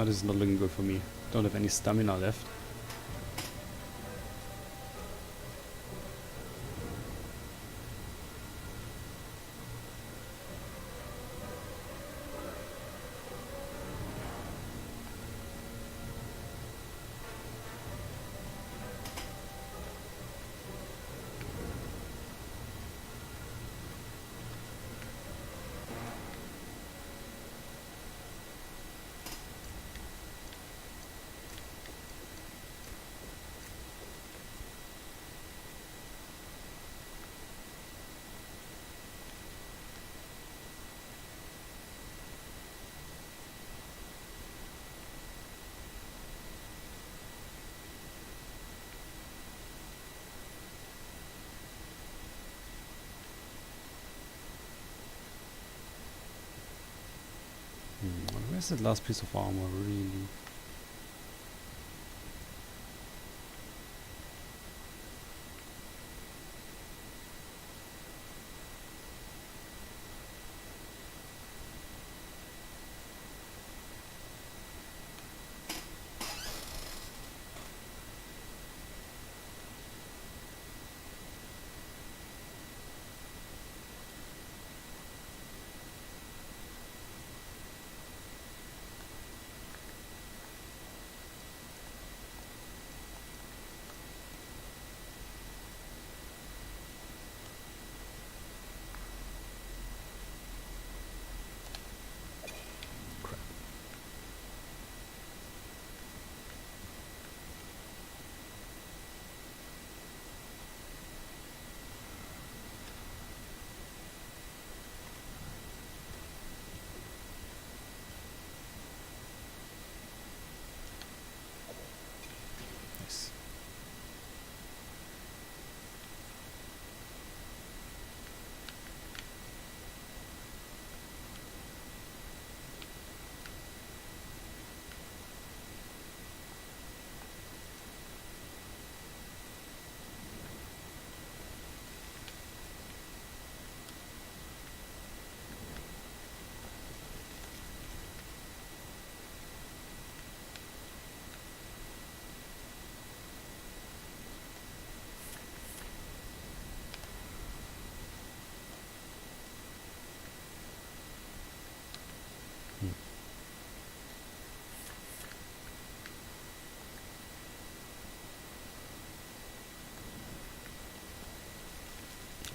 This is not looking good for me. Don't have any stamina left. Where's that last piece of armor, really?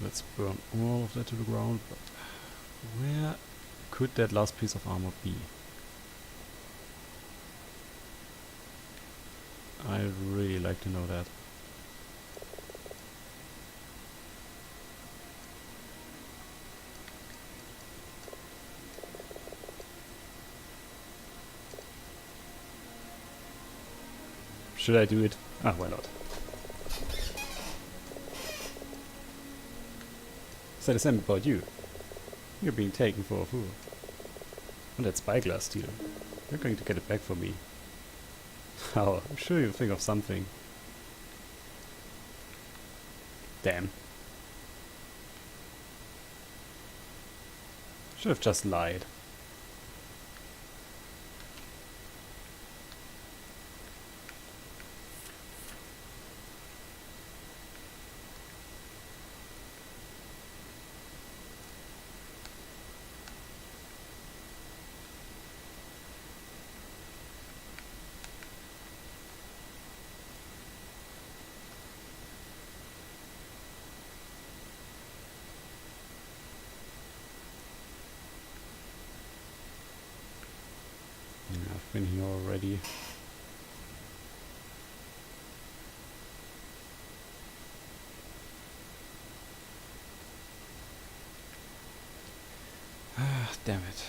let's burn all of that to the ground. But where could that last piece of armor be? I'd really like to know that. Should I do it? Ah, why not? Said the same about you. You're being taken for a fool. And that spyglass steel. You're going to get it back for me. Oh, I'm sure you'll think of something. Damn. Should have just lied. Yeah, I've been here already. Ah, damn it.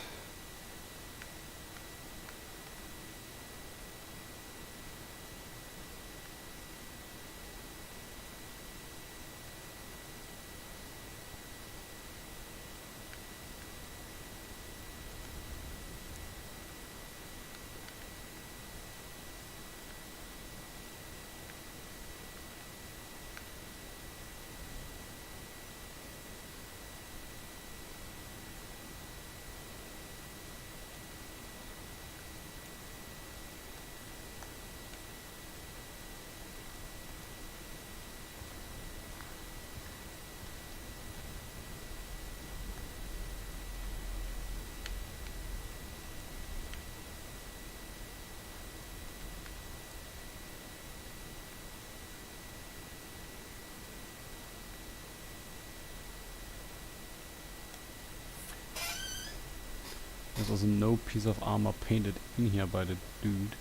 There's also no piece of armor painted in here by the dude.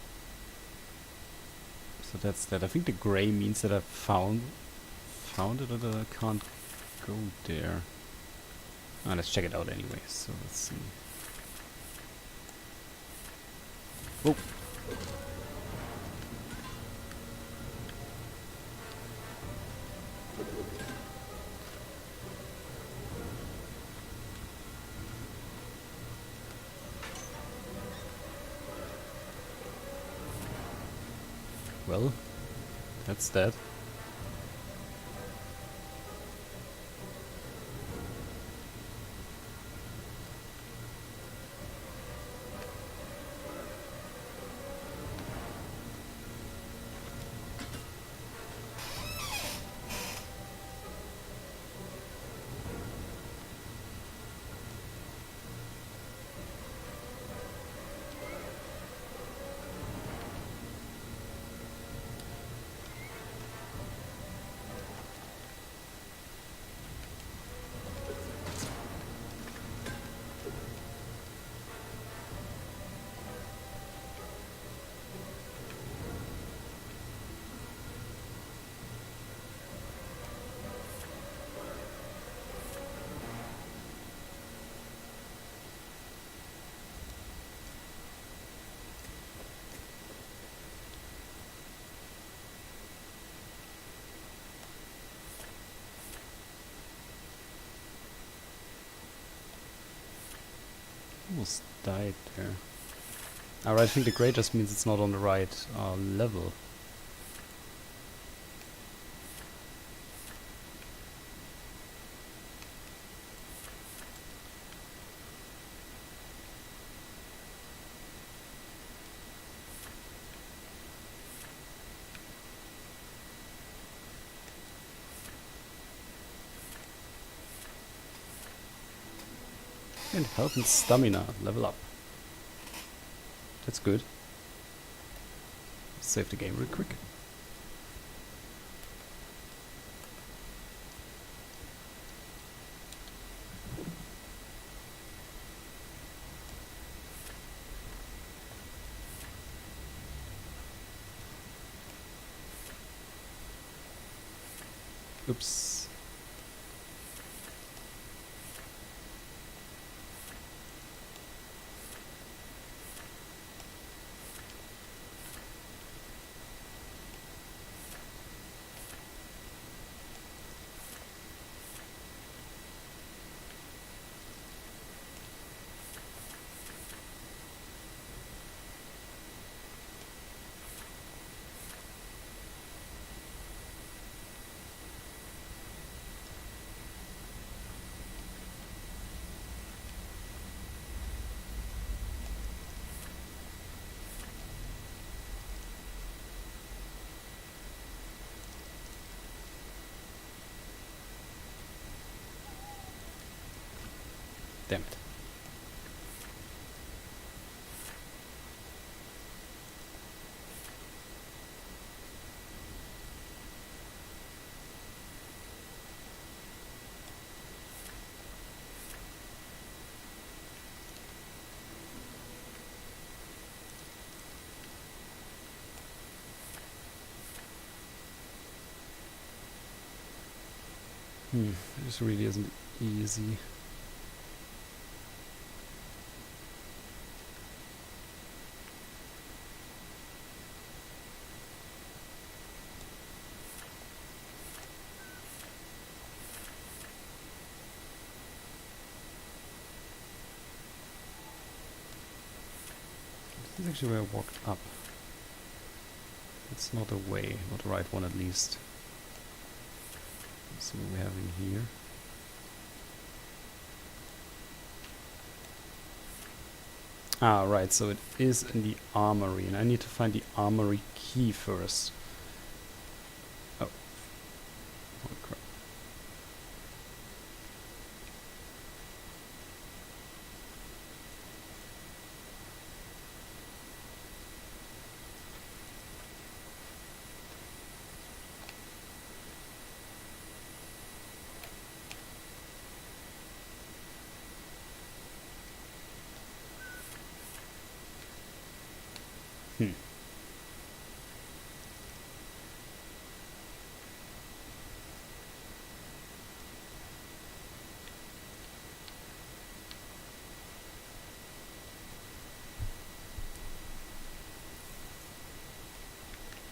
So that's that. I think the gray means that I found it, or that I can't go there. Ah, let's check it out anyway. So let's see. Oh. Well, that's that. Almost died there. Alright, I think the gray just means it's not on the right level. And health and stamina level up. That's good. Save the game real quick. Oops. Damn it. This really isn't easy. This is actually where I walked up. It's not a way, not the right one at least. Let's see what we have in here. Ah, right, so it is in the armory, and I need to find the armory key first. Oh. Holy crap. Hmm.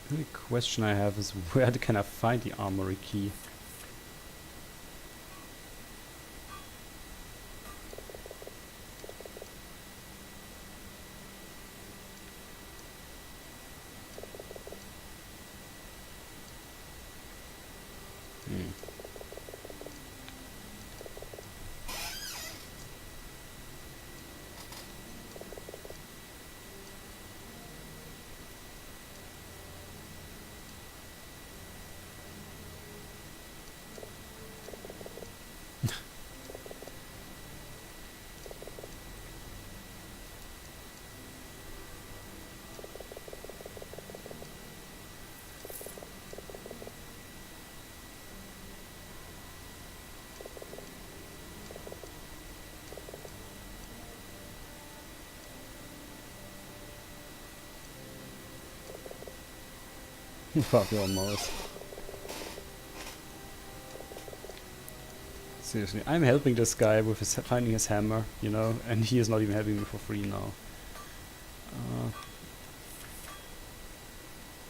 The only question I have is where can I find the armory key? Hmm. Fuck, almost. Seriously, I'm helping this guy with his finding his hammer, you know, and he is not even helping me for free now.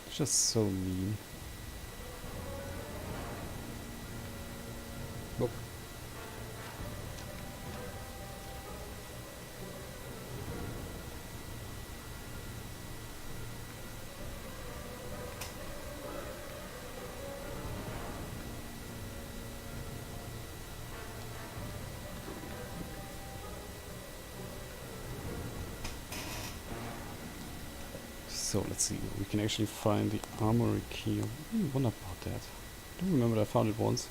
It's just so mean. Whoop. So let's see, we can actually find the armory key. I really wonder about that. I don't remember that I found it once.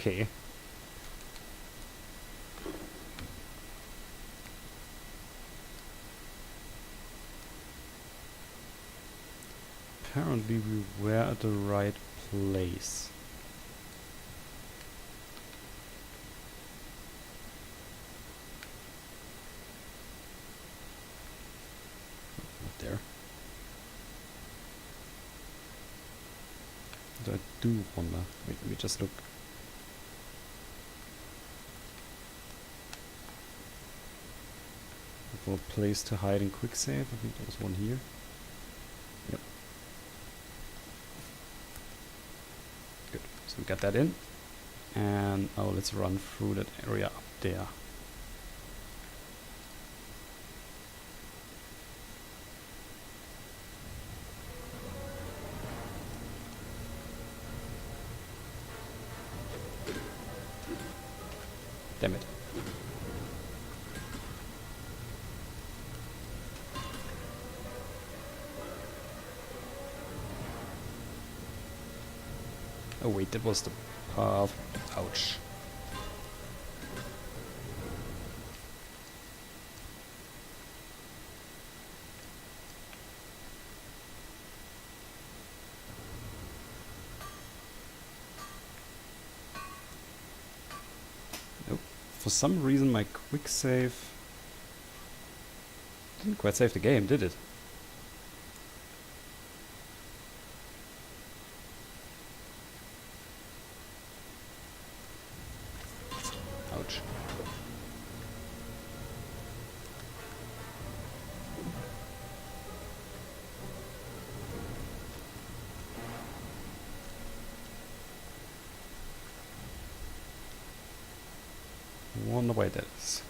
Okay. Apparently we were at the right place. Not there. But I do wonder. Wait, let me just look. For a place to hide in quick save. I think there was one here. Yep. Good. So we got that in. And oh, let's run through that area up there. Damn it. Oh wait, that was the path. Ouch. Nope. For some reason my quick save didn't quite save the game, did it? Ouch. Wonder why that is.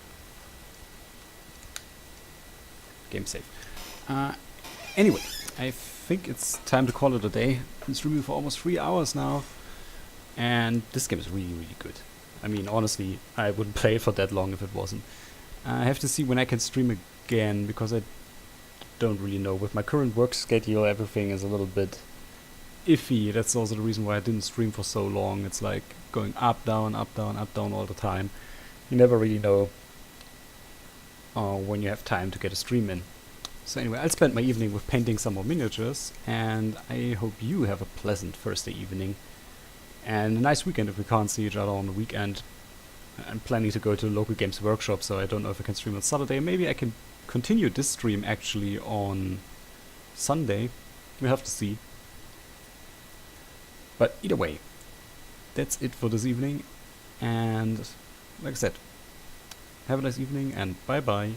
Game save. Anyway, I think it's time to call it a day. Been streaming for almost 3 hours now, and this game is really, really good. I mean, honestly, I wouldn't play it for that long if it wasn't. I have to see when I can stream again, because I don't really know. With my current work schedule, everything is a little bit iffy. That's also the reason why I didn't stream for so long. It's like going up, down, up, down, up, down all the time. You never really know when you have time to get a stream in. So anyway, I'll spend my evening with painting some more miniatures, and I hope you have a pleasant Thursday evening and a nice weekend if we can't see each other on the weekend. I'm planning to go to the local games workshop, so I don't know if I can stream on Saturday. Maybe I can continue this stream actually on Sunday. We'll have to see. But either way, that's it for this evening, and like I said, have a nice evening and bye bye.